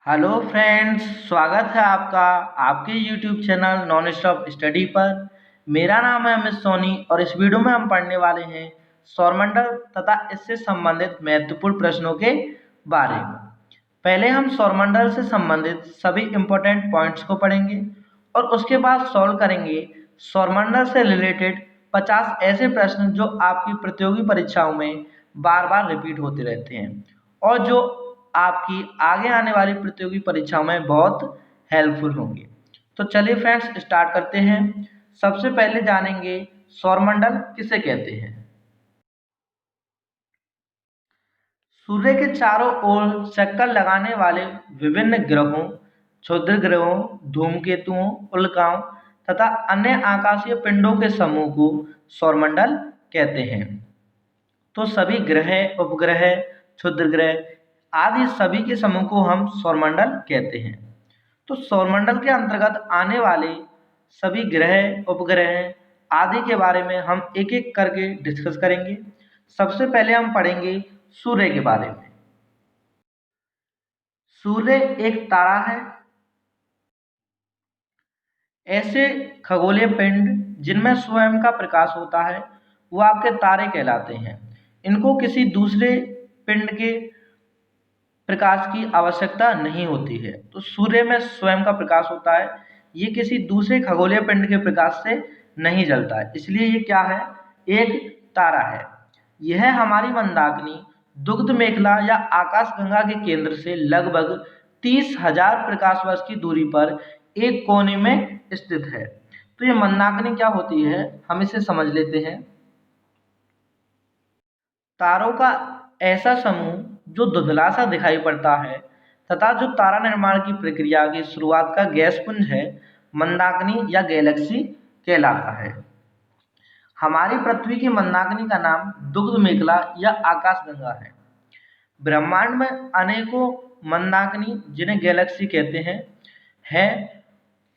Hello friends, स्वागत है आपका आपके YouTube channel non stop study पर। मेरा नाम है अमित सोनी और इस वीडियो में हम पढ़ने वाले हैं सौरमंडल तथा इससे संबंधित महत्वपूर्ण प्रश्नों के बारे में। पहले हम सौरमंडल से संबंधित सभी इम्पोर्टेंट पॉइंट्स को पढ़ेंगे और उसके बाद सॉल्व करेंगे सौरमंडल से रिलेटेड 50 ऐसे प्रश्न जो आपकी प्रतियोगी परीक्षाओं में बार बार रिपीट होते रहते हैं और जो आपकी आगे आने वाली प्रतियोगी परीक्षाओं में बहुत हेल्पफुल होंगे। तो चलिए फ्रेंड्स स्टार्ट करते हैं। सबसे पहले जानेंगे सौरमंडल किसे कहते हैं। सूर्य के चारों ओर चक्कर लगाने वाले विभिन्न ग्रहों, क्षुद्र ग्रहों, धूमकेतुओं, उल्काओं तथा अन्य आकाशीय पिंडों के समूह को सौरमंडल कहते हैं। तो सभी ग्रह, उपग्रह, क्षुद्र ग्रह आदि सभी के समूह को हम सौरमंडल कहते हैं। तो सौरमंडल के अंतर्गत आने वाले सभी ग्रह, उपग्रह आदि के बारे में हम एक एक करके डिस्कस करेंगे। सबसे पहले हम पढ़ेंगे सूर्य के बारे में। सूर्य एक तारा है। ऐसे खगोलीय पिंड जिनमें स्वयं का प्रकाश होता है वो आपके तारे कहलाते हैं। इनको किसी दूसरे पिंड के प्रकाश की आवश्यकता नहीं होती है। तो सूर्य में स्वयं का प्रकाश होता है, ये किसी दूसरे खगोलीय पिंड के प्रकाश से नहीं जलता है, इसलिए ये क्या है, एक तारा है। यह हमारी मंदाकिनी दुग्ध मेखला या आकाशगंगा के केंद्र से लगभग 30,000 प्रकाश वर्ष की दूरी पर एक कोने में स्थित है। तो ये मंदाकिनी क्या होती है, हम इसे समझ लेते हैं। तारों का ऐसा समूह जो धुंधला सा दिखाई पड़ता है तथा जो तारा निर्माण की प्रक्रिया की शुरुआत का गैस पुंज है, मंदाकिनी या गैलेक्सी कहलाता है। हमारी पृथ्वी की मंदाकिनी का नाम दुग्ध मेखला या आकाशगंगा है। ब्रह्मांड में अनेकों मंदाकिनी जिन्हें गैलेक्सी कहते हैं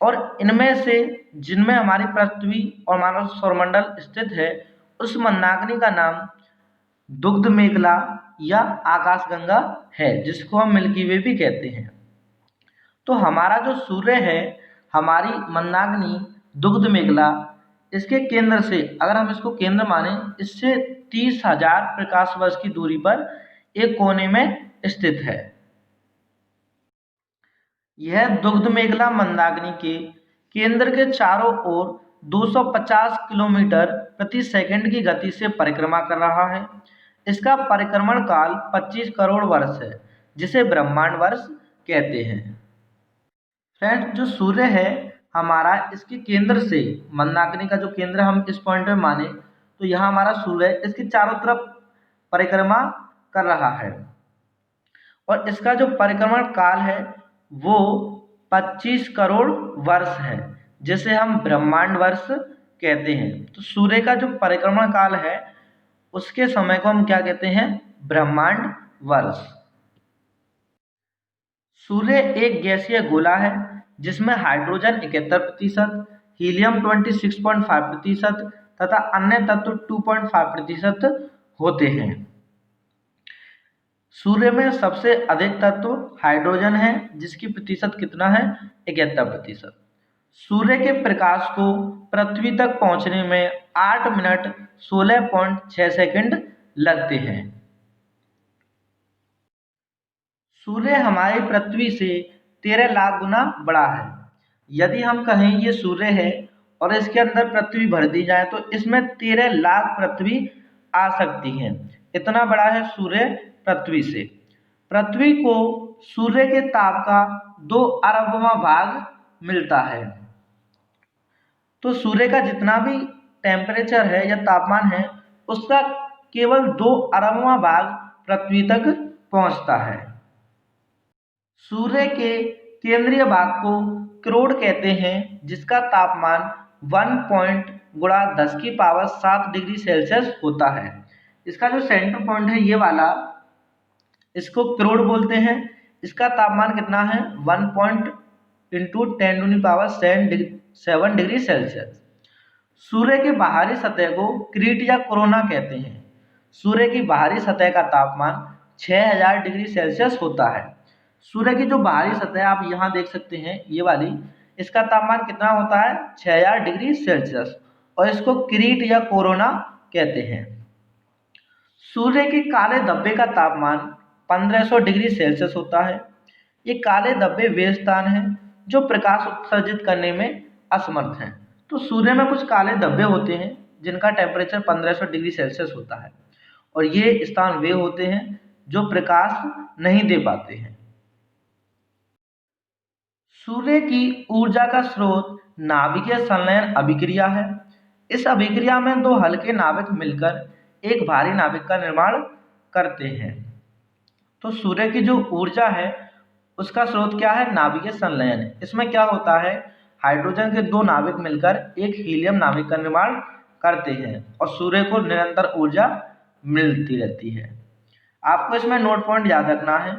और इनमें से जिनमें हमारी पृथ्वी और मानव सौरमंडल स्थित है, उस मंदाकिनी का नाम दुग्ध मेखला या आकाशगंगा है, जिसको हम मिल्की वे भी कहते हैं। तो हमारा जो सूर्य है, हमारी मंदाकिनी दुग्ध मेखला, इसके केंद्र से अगर हम इसको केंद्र माने, इससे 30,000 प्रकाश वर्ष की दूरी पर एक कोने में स्थित है। यह दुग्ध मेखला मंदाकिनी के केंद्र के चारों ओर 250 किलोमीटर प्रति सेकंड की गति से परिक्रमा कर रहा है। इसका परिक्रमण काल 25 करोड़ वर्ष है, जिसे ब्रह्मांड वर्ष कहते हैं। फ्रेंड्स, जो सूर्य है हमारा, इसके केंद्र से मंदाकिनी का जो केंद्र हम इस पॉइंट में माने, तो यहाँ हमारा सूर्य इसके चारों तरफ परिक्रमा कर रहा है और इसका जो परिक्रमण काल है वो 25 करोड़ वर्ष है, जिसे हम ब्रह्मांड वर्ष कहते हैं। तो सूर्य का जो परिक्रमण काल है उसके समय को हम क्या कहते हैं, ब्रह्मांड वर्ष। सूर्य एक गैसीय गोला है जिसमें हाइड्रोजन 71%, हीलियम 26.5% तथा अन्य तत्व 2.5% होते हैं। सूर्य में सबसे अधिक तत्व हाइड्रोजन है, जिसकी प्रतिशत कितना है, 71%। सूर्य के प्रकाश को पृथ्वी तक पहुंचने में 8 मिनट 16.6 सेकंड लगते हैं। सूर्य हमारी पृथ्वी से 13 लाख गुना बड़ा है। यदि हम कहें ये सूर्य है और इसके अंदर पृथ्वी भर दी जाए तो इसमें 13 लाख पृथ्वी आ सकती हैं। इतना बड़ा है सूर्य पृथ्वी से। पृथ्वी को सूर्य के ताप का 2 अरबवां भाग मिलता है। तो सूर्य का जितना भी टेम्परेचर है या तापमान है, उसका केवल 2 अरबवां भाग पृथ्वी तक पहुंचता है। सूर्य के केंद्रीय भाग को क्रोड कहते हैं, जिसका तापमान 1.10 डिग्री सेल्सियस होता है। इसका जो सेंटर पॉइंट है ये वाला, इसको क्रोड बोलते हैं। इसका तापमान कितना है, 1.10 डिग्री सेल्सियस। सूर्य की बाहरी सतह को क्रीट या कोरोना कहते हैं। सूर्य की बाहरी सतह का तापमान 6000 डिग्री सेल्सियस होता है। सूर्य की जो बाहरी सतह है आप यहाँ देख सकते हैं, ये वाली, इसका तापमान कितना होता है 6000 डिग्री सेल्सियस, और इसको किरीट या कोरोना कहते हैं। सूर्य के काले धब्बे का तापमान 1500 डिग्री सेल्सियस होता है। ये काले धब्बे वे स्थान हैं जो प्रकाश उत्सर्जित करने में असमर्थ हैं। तो सूर्य में कुछ काले धब्बे होते हैं जिनका टेम्परेचर 1500 डिग्री सेल्सियस होता है, और ये स्थान वे होते हैं जो प्रकाश नहीं दे पाते हैं। सूर्य की ऊर्जा का स्रोत नाभिकीय संलयन अभिक्रिया है। इस अभिक्रिया में दो हल्के नाभिक मिलकर एक भारी नाभिक का निर्माण करते हैं। तो सूर्य की जो ऊर्जा है उसका स्रोत क्या है, नाभिकीय संलयन। इसमें क्या होता है, हाइड्रोजन के दो नाभिक मिलकर एक हीलियम नाभिक का निर्माण करते हैं और सूर्य को निरंतर ऊर्जा मिलती रहती है। आपको इसमें नोट पॉइंट याद रखना है।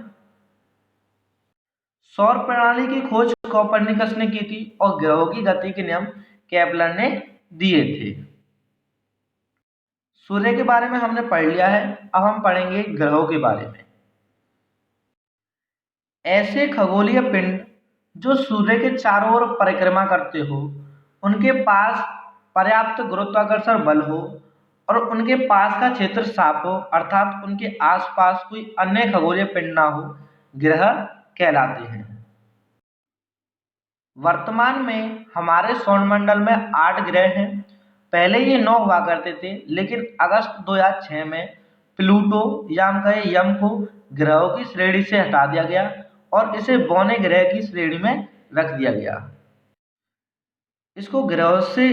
सौर प्रणाली की खोज कोपरनिकस ने की थी और ग्रहों की गति के नियम केपलर ने दिए थे। सूर्य के बारे में हमने पढ़ लिया है, अब हम पढ़ेंगे ग्रहों के बारे में। ऐसे खगोलीय पिंड जो सूर्य के चारों ओर परिक्रमा करते हो, उनके पास पर्याप्त गुरुत्वाकर्षण बल हो और उनके पास का क्षेत्र साफ हो, अर्थात उनके आसपास कोई अन्य खगोलीय पिंड ना हो, ग्रह कहलाते हैं। वर्तमान में हमारे सौरमंडल में 8 ग्रह हैं। पहले ये 9 हुआ करते थे, लेकिन अगस्त 2006 में प्लूटो या हम कहें यम को ग्रहों की श्रेणी से हटा दिया गया और इसे बौने ग्रह की श्रेणी में रख दिया गया। इसको ग्रहों से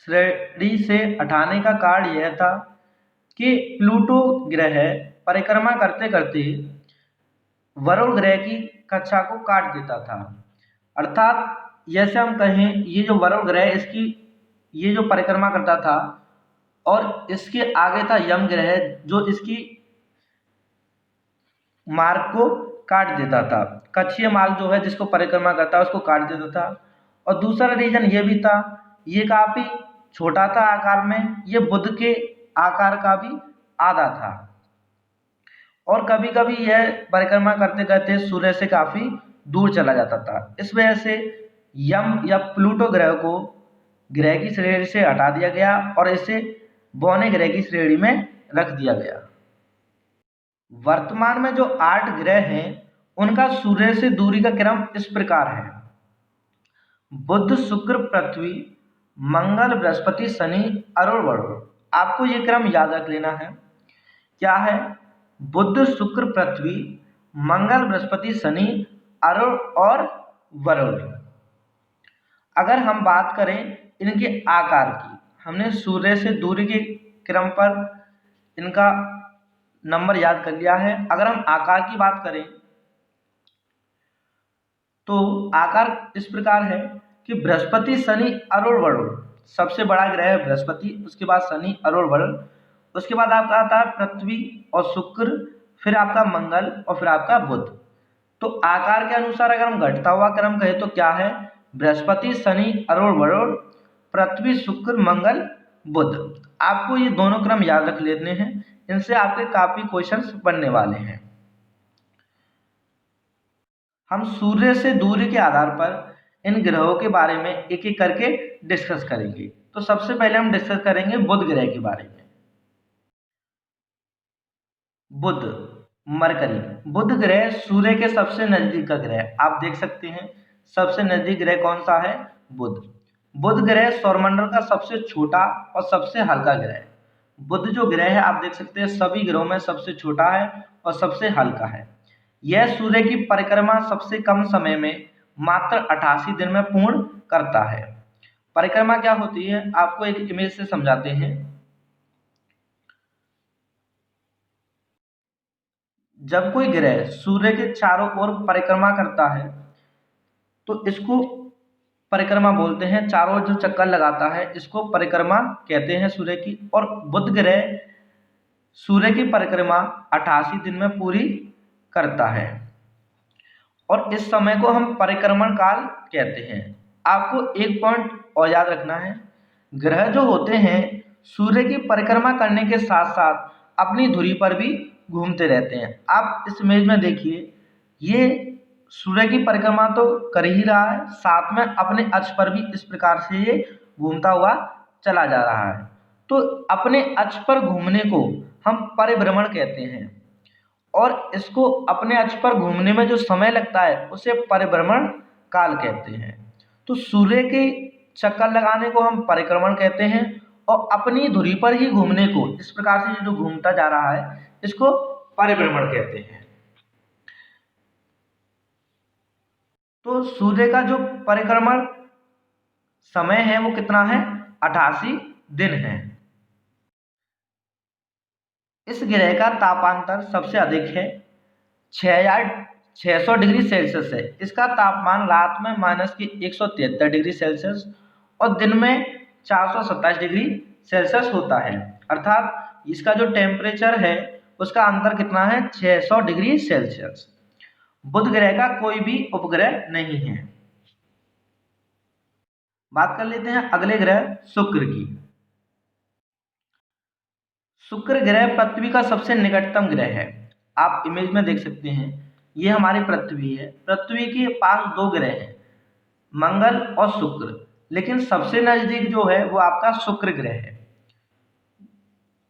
श्रेणी से हटाने का कारण यह था कि प्लूटो ग्रह परिक्रमा करते करते वरुण ग्रह की कक्षा को काट देता था। अर्थात जैसे हम कहें, ये जो वरुण ग्रह इसकी ये जो परिक्रमा करता था और इसके आगे था यम ग्रह जो इसकी मार्ग को काट देता था। कक्षीय मार्ग जो है जिसको परिक्रमा करता है उसको काट देता था। और दूसरा रीजन ये भी था, ये काफी छोटा था आकार में, ये बुध के आकार का भी आधा था और कभी कभी यह परिक्रमा करते करते सूर्य से काफी दूर चला जाता था। इस वजह से यम या प्लूटो ग्रह को ग्रह की श्रेणी से हटा दिया गया और इसे बौने ग्रह की श्रेणी में रख दिया गया। वर्तमान में जो 8 ग्रह हैं उनका सूर्य से दूरी का क्रम इस प्रकार है: बुध, शुक्र, पृथ्वी, मंगल, बृहस्पति, शनि, अरुण, वरुण। आपको ये क्रम याद रख लेना है। क्या है? बुध, शुक्र, पृथ्वी, मंगल, बृहस्पति, शनि, अरुण और वरुण। अगर हम बात करें इनके आकार की, हमने सूर्य से दूरी के क्रम पर इनका नंबर याद कर लिया है। अगर हम आकार की बात करें तो आकार इस प्रकार है कि बृहस्पति, शनि, अरुण, वरुण। सबसे बड़ा ग्रह है बृहस्पति, उसके बाद शनि, अरुण, वरुण, उसके बाद आपका आता है पृथ्वी और शुक्र, फिर आपका मंगल और फिर आपका बुध। तो आकार के अनुसार अगर हम घटता हुआ क्रम कहें तो क्या है? बृहस्पति, शनि, अरुण, वरुण, पृथ्वी, शुक्र, मंगल, बुध। आपको ये दोनों क्रम याद रख लेने हैं, इनसे आपके काफी क्वेश्चंस बनने वाले हैं। हम सूर्य से दूरी के आधार पर इन ग्रहों के बारे में एक एक करके डिस्कस करेंगे। तो सबसे पहले हम डिस्कस करेंगे बुध ग्रह के बारे में। बुध, मरकरी। बुध ग्रह सूर्य के सबसे नजदीक का ग्रह है। आप देख सकते हैं सबसे नजदीक ग्रह कौन सा है? बुध। बुध ग्रह सौरमंडल का सबसे छोटा और सबसे हल्का ग्रह है। बुध जो ग्रह है आप देख सकते हैं सभी ग्रहों में सबसे छोटा है और सबसे हल्का है। यह सूर्य की परिक्रमा सबसे कम समय में मात्र 88 दिन में पूर्ण करता है। परिक्रमा क्या होती है आपको एक इमेज से समझाते हैं। जब कोई ग्रह सूर्य के चारों ओर परिक्रमा करता है तो इसको परिक्रमा बोलते हैं। चारों ओर जो चक्कर लगाता है इसको परिक्रमा कहते हैं सूर्य की। और बुध ग्रह सूर्य की परिक्रमा 88 दिन में पूरी करता है और इस समय को हम परिक्रमण काल कहते हैं। आपको एक पॉइंट और याद रखना है, ग्रह जो होते हैं सूर्य की परिक्रमा करने के साथ साथ अपनी धुरी पर भी घूमते रहते हैं। आप इस इमेज में देखिए, ये सूर्य की परिक्रमा तो कर ही रहा है, साथ में अपने अक्ष पर भी इस प्रकार से ये घूमता हुआ चला जा रहा है। तो अपने अक्ष पर घूमने को हम परिभ्रमण कहते हैं और इसको अपने अक्ष पर घूमने में जो समय लगता है उसे परिभ्रमण काल कहते हैं। तो सूर्य के चक्कर लगाने को हम परिक्रमण कहते हैं और अपनी धुरी पर ही घूमने को, इस प्रकार से जो घूमता जा रहा है, इसको परिभ्रमण कहते हैं। तो सूर्य का जो परिक्रमण समय है वो कितना है? 88 दिन है। इस ग्रह का तापांतर सबसे अधिक है, 600 डिग्री सेल्सियस है। इसका तापमान रात में -173 डिग्री सेल्सियस और दिन में 427 डिग्री सेल्सियस होता है। अर्थात इसका जो टेम्परेचर है उसका अंतर कितना है? 600 डिग्री सेल्सियस। बुध ग्रह का कोई भी उपग्रह नहीं है। बात कर लेते हैं अगले ग्रह शुक्र की। शुक्र ग्रह पृथ्वी का सबसे निकटतम ग्रह है। आप इमेज में देख सकते हैं, ये हमारी पृथ्वी है। पृथ्वी के पास दो ग्रह हैं, मंगल और शुक्र, लेकिन सबसे नजदीक जो है वो आपका शुक्र ग्रह है।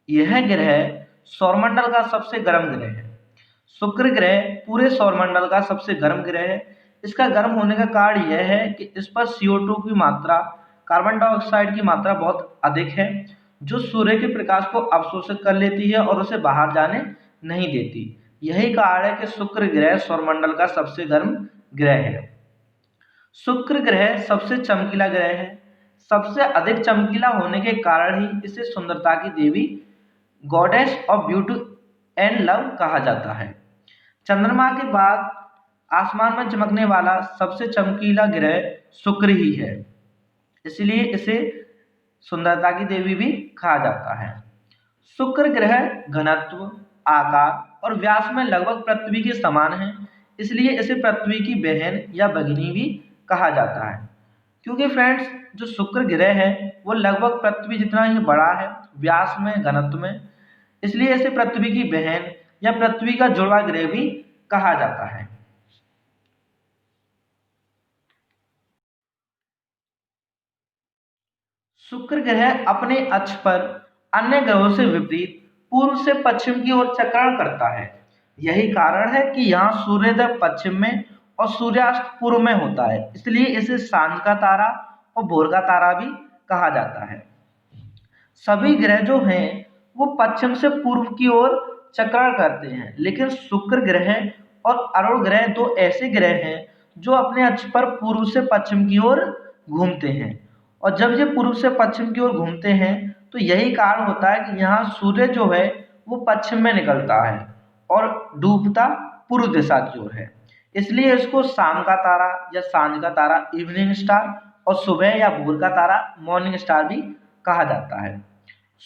यह ग्रह सौरमंडल का सबसे गर्म ग्रह है। शुक्र ग्रह पूरे सौरमंडल का सबसे गर्म ग्रह है। इसका गर्म होने का कारण यह है कि इस पर CO2 की मात्रा, कार्बन डाइऑक्साइड की मात्रा बहुत अधिक है, जो सूर्य के प्रकाश को अवशोषित कर लेती है और उसे बाहर जाने नहीं देती। यही कारण है कि शुक्र ग्रह सौरमंडल का सबसे गर्म ग्रह है। शुक्र ग्रह सबसे चमकीला ग्रह है। सबसे अधिक चमकीला होने के कारण ही इसे सुंदरता की देवी, goddess of beauty and love कहा जाता है। चंद्रमा के बाद आसमान में चमकने वाला सबसे चमकीला ग्रह शुक्र ही है, इसलिए इसे सुंदरता की देवी भी कहा जाता है। शुक्र ग्रह घनत्व, आकार और व्यास में लगभग पृथ्वी के समान है, इसलिए इसे पृथ्वी की बहन या भगिनी भी कहा जाता है। क्योंकि फ्रेंड्स, जो शुक्र ग्रह है वो लगभग पृथ्वी जितना ही बड़ा है व्यास में, घनत्व में, इसलिए इसे पृथ्वी की बहन या पृथ्वी का जुड़वा ग्रह भी कहा जाता है। शुक्र ग्रह अपने अक्ष पर अन्य ग्रहों से विपरीत पूर्व से पश्चिम की ओर चक्रण करता है। यही कारण है कि यहाँ सूर्योदय पश्चिम में और सूर्यास्त पूर्व में होता है, इसलिए इसे सांझ का तारा और भोर का तारा भी कहा जाता है। सभी ग्रह जो हैं वो पश्चिम से पूर्व की ओर चक्रण करते हैं, लेकिन शुक्र ग्रह और अरुण ग्रह दो ऐसे ग्रह हैं जो अपने अक्ष पर पूर्व से पश्चिम की ओर घूमते हैं। और जब ये पूर्व से पश्चिम की ओर घूमते हैं तो यही कारण होता है कि यहाँ सूर्य जो है वो पश्चिम में निकलता है और डूबता पूर्व दिशा की ओर है, इसलिए इसको शाम का तारा या सांझ का तारा, इवनिंग स्टार, और सुबह या भोर का तारा, मॉर्निंग स्टार भी कहा जाता है।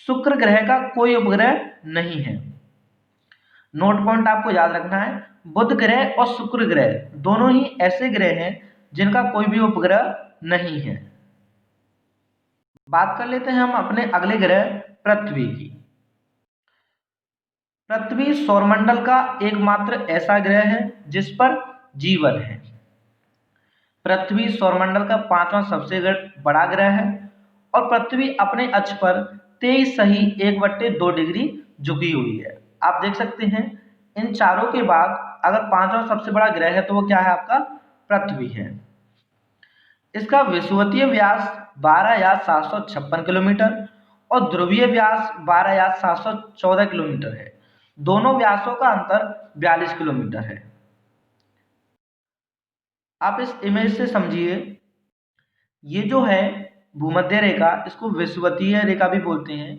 शुक्र ग्रह का कोई उपग्रह नहीं है। नोट पॉइंट आपको याद रखना है, बुध ग्रह और शुक्र ग्रह दोनों ही ऐसे ग्रह हैं जिनका कोई भी उपग्रह नहीं है। बात कर लेते हैं हम अपने अगले ग्रह पृथ्वी की। पृथ्वी सौरमंडल का एकमात्र ऐसा ग्रह है जिस पर जीवन है। पृथ्वी सौरमंडल का 5वां सबसे बड़ा ग्रह है और पृथ्वी अपने अक्ष पर 23 सही 1/2 डिग्री झुकी हुई है। आप देख सकते हैं, इन चारों के बाद अगर 5वां सबसे बड़ा ग्रह है तो वो क्या है? आपका पृथ्वी है। इसका विषुवतीय व्यास 12,756 किलोमीटर और ध्रुवीय व्यास 12,714 किलोमीटर है। दोनों व्यासों का अंतर 42 किलोमीटर है। आप इस इमेज से समझिए, ये जो है भूमध्य रेखा, इसको विषुवतीय रेखा भी बोलते हैं।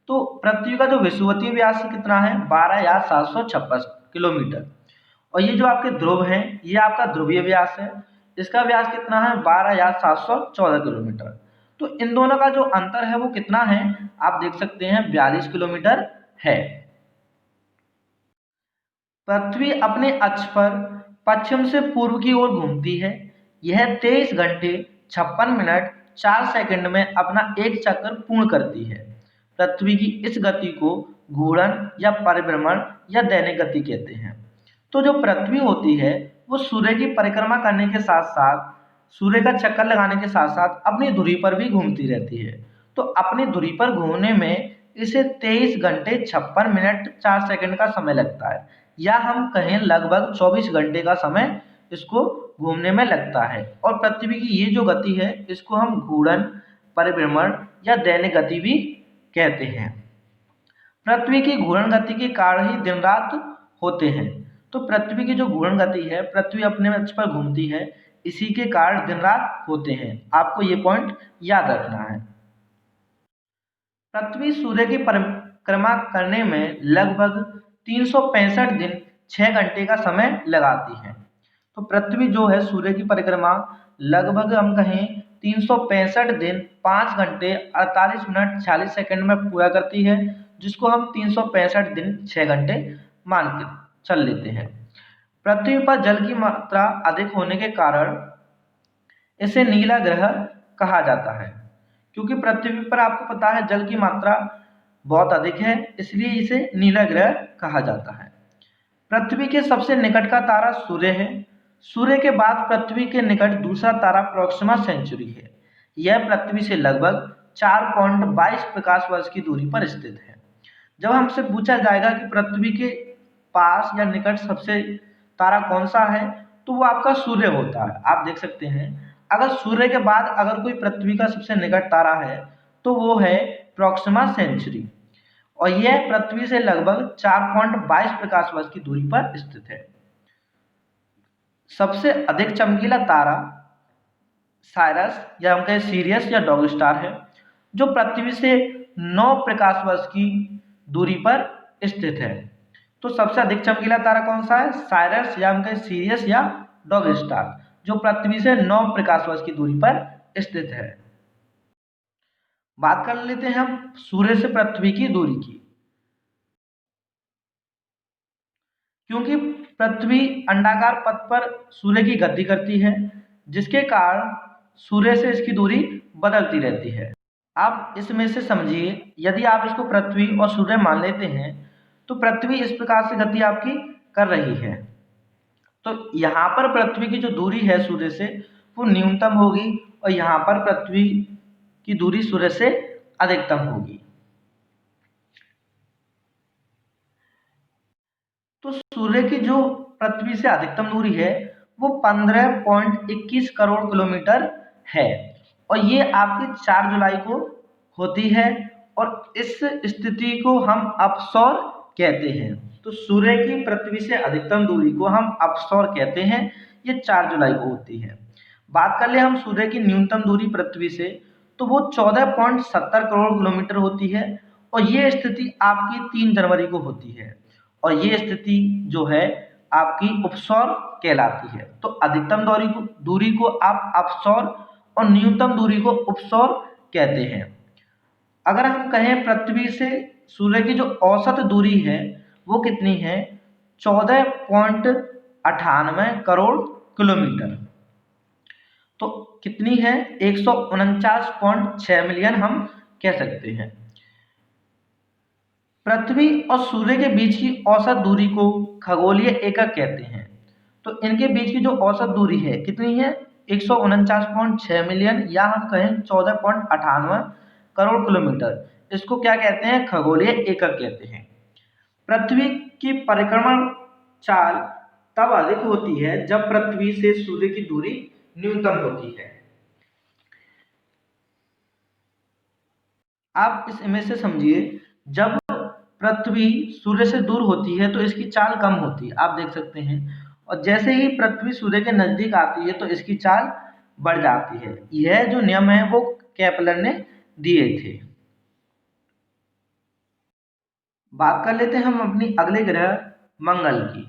तो पृथ्वी का जो विषुवतीय व्यास कितना है? 12,756 किलोमीटर। और ये जो आपके ध्रुव हैं ये आपका ध्रुवीय व्यास है, इसका व्यास कितना है? 12,714 किलोमीटर। तो इन दोनों का जो अंतर है वो कितना है? आप देख सकते हैं 42 किलोमीटर है। पृथ्वी अपने अक्ष पर पश्चिम से पूर्व की ओर घूमती है। यह 23 घंटे 56 मिनट 4 सेकंड में अपना एक चक्कर पूर्ण करती है। पृथ्वी की इस गति को घूर्णन या परिभ्रमण या दैनिक गति कहते हैं। तो जो पृथ्वी होती है वो सूर्य की परिक्रमा करने के साथ साथ, सूर्य का चक्कर लगाने के साथ साथ अपनी धुरी पर भी घूमती रहती है। तो अपनी धुरी पर घूमने में इसे 23 घंटे 56 मिनट 4 सेकंड का समय लगता है, या हम कहें लगभग 24 घंटे का समय इसको घूमने में लगता है। और पृथ्वी की ये जो गति है इसको हम घूर्णन, परिभ्रमण या दैनिक गति भी कहते हैं। पृथ्वी की घूर्णन गति के कारण ही दिन रात होते हैं। तो पृथ्वी की जो घूर्णन गति है, पृथ्वी अपने अक्ष पर घूमती है, इसी के कारण दिन रात होते हैं। आपको ये पॉइंट याद रखना है। पृथ्वी सूर्य की परिक्रमा करने में लगभग 365 दिन 6 घंटे का समय लगाती है। तो पृथ्वी जो है सूर्य की परिक्रमा लगभग हम कहें 365 दिन 5 घंटे 48 मिनट 46 सेकंड में पूरा करती है, जिसको हम 365 दिन 6 घंटे मान के चल लेते हैं। पृथ्वी पर जल की मात्रा अधिक होने के कारण इसे नीला ग्रह कहा जाता है, क्योंकि पृथ्वी पर आपको पता है जल की मात्रा बहुत अधिक है, इसलिए इसे नीला ग्रह कहा जाता है। पृथ्वी के सबसे निकट का तारा सूर्य है। सूर्य के बाद पृथ्वी के निकट दूसरा तारा प्रोक्सिमा सेंचुरी है। यह पृथ्वी से लगभग 4.22 प्रकाश वर्ष की दूरी पर स्थित है। जब हमसे पूछा जाएगा कि पृथ्वी के पास या निकट सबसे तारा कौन सा है, तो वो आपका सूर्य होता है। आप देख सकते हैं, अगर सूर्य के बाद अगर कोई पृथ्वी का सबसे निकट तारा है तो वो है प्रोक्सिमा सेंचुरी, और यह पृथ्वी से लगभग 4.22 प्रकाश वर्ष की दूरी पर स्थित है। सबसे अधिक चमकीला तारा साइरस या हम कहें सीरियस या डॉग स्टार है, जो पृथ्वी से 9 प्रकाश वर्ष की दूरी पर स्थित है। तो सबसे अधिक चमकीला तारा कौन सा है? साइरस या हम कहें सीरियस या डॉग स्टार, जो पृथ्वी से 9 प्रकाश वर्ष की दूरी पर स्थित है। बात कर लेते हैं हम सूर्य से पृथ्वी की दूरी की। क्योंकि पृथ्वी अंडाकार पथ पर सूर्य की गति करती है, जिसके कारण सूर्य से इसकी दूरी बदलती रहती है। आप इसमें से समझिए, यदि आप इसको पृथ्वी और सूर्य मान लेते हैं तो पृथ्वी इस प्रकार से गति आपकी कर रही है। तो यहाँ पर पृथ्वी की जो दूरी है सूर्य से वो न्यूनतम होगी, और यहाँ पर पृथ्वी की दूरी सूर्य से अधिकतम होगी। तो सूर्य की जो पृथ्वी से अधिकतम दूरी है वो 15.21 करोड़ किलोमीटर है, और ये आपकी 4 जुलाई को होती है, और इस स्थिति को हम अपसौर कहते हैं। तो सूर्य की पृथ्वी से अधिकतम दूरी को हम अपसौर कहते हैं। ये 4 जुलाई को होती है। बात कर ले हम सूर्य की न्यूनतम दूरी पृथ्वी से, तो वो 14.70 करोड़ किलोमीटर होती है, और ये स्थिति आपकी 3 जनवरी को होती है, और ये स्थिति जो है आपकी उपसौर कहलाती है। तो अधिकतम दूरी को आप अपसौर और न्यूनतम दूरी को उपसौर कहते हैं। अगर हम कहें पृथ्वी से सूर्य की जो औसत दूरी है वो कितनी है? 14.98 करोड़ किलोमीटर। तो कितनी है? 149.6 मिलियन हम कह सकते हैं। पृथ्वी और सूर्य के बीच की औसत दूरी को खगोलीय एकक कहते हैं। तो इनके बीच की जो औसत दूरी है कितनी है? 149.6 मिलियन, या हम कहें 14.98 करोड़ किलोमीटर। इसको क्या कहते हैं? खगोलीय एकक कहते हैं। पृथ्वी की परिक्रमण चाल तब अधिक होती है जब पृथ्वी से सूर्य की दूरी न्यूनतम होती है। आप इस इमेज से समझिए, जब पृथ्वी सूर्य से दूर होती है तो इसकी चाल कम होती है, आप देख सकते हैं, और जैसे ही पृथ्वी सूर्य के नजदीक आती है तो इसकी चाल बढ़ जाती है। यह जो नियम है वो केपलर ने दिए थे। बात कर लेते हैं हम अपनी अगले ग्रह मंगल की।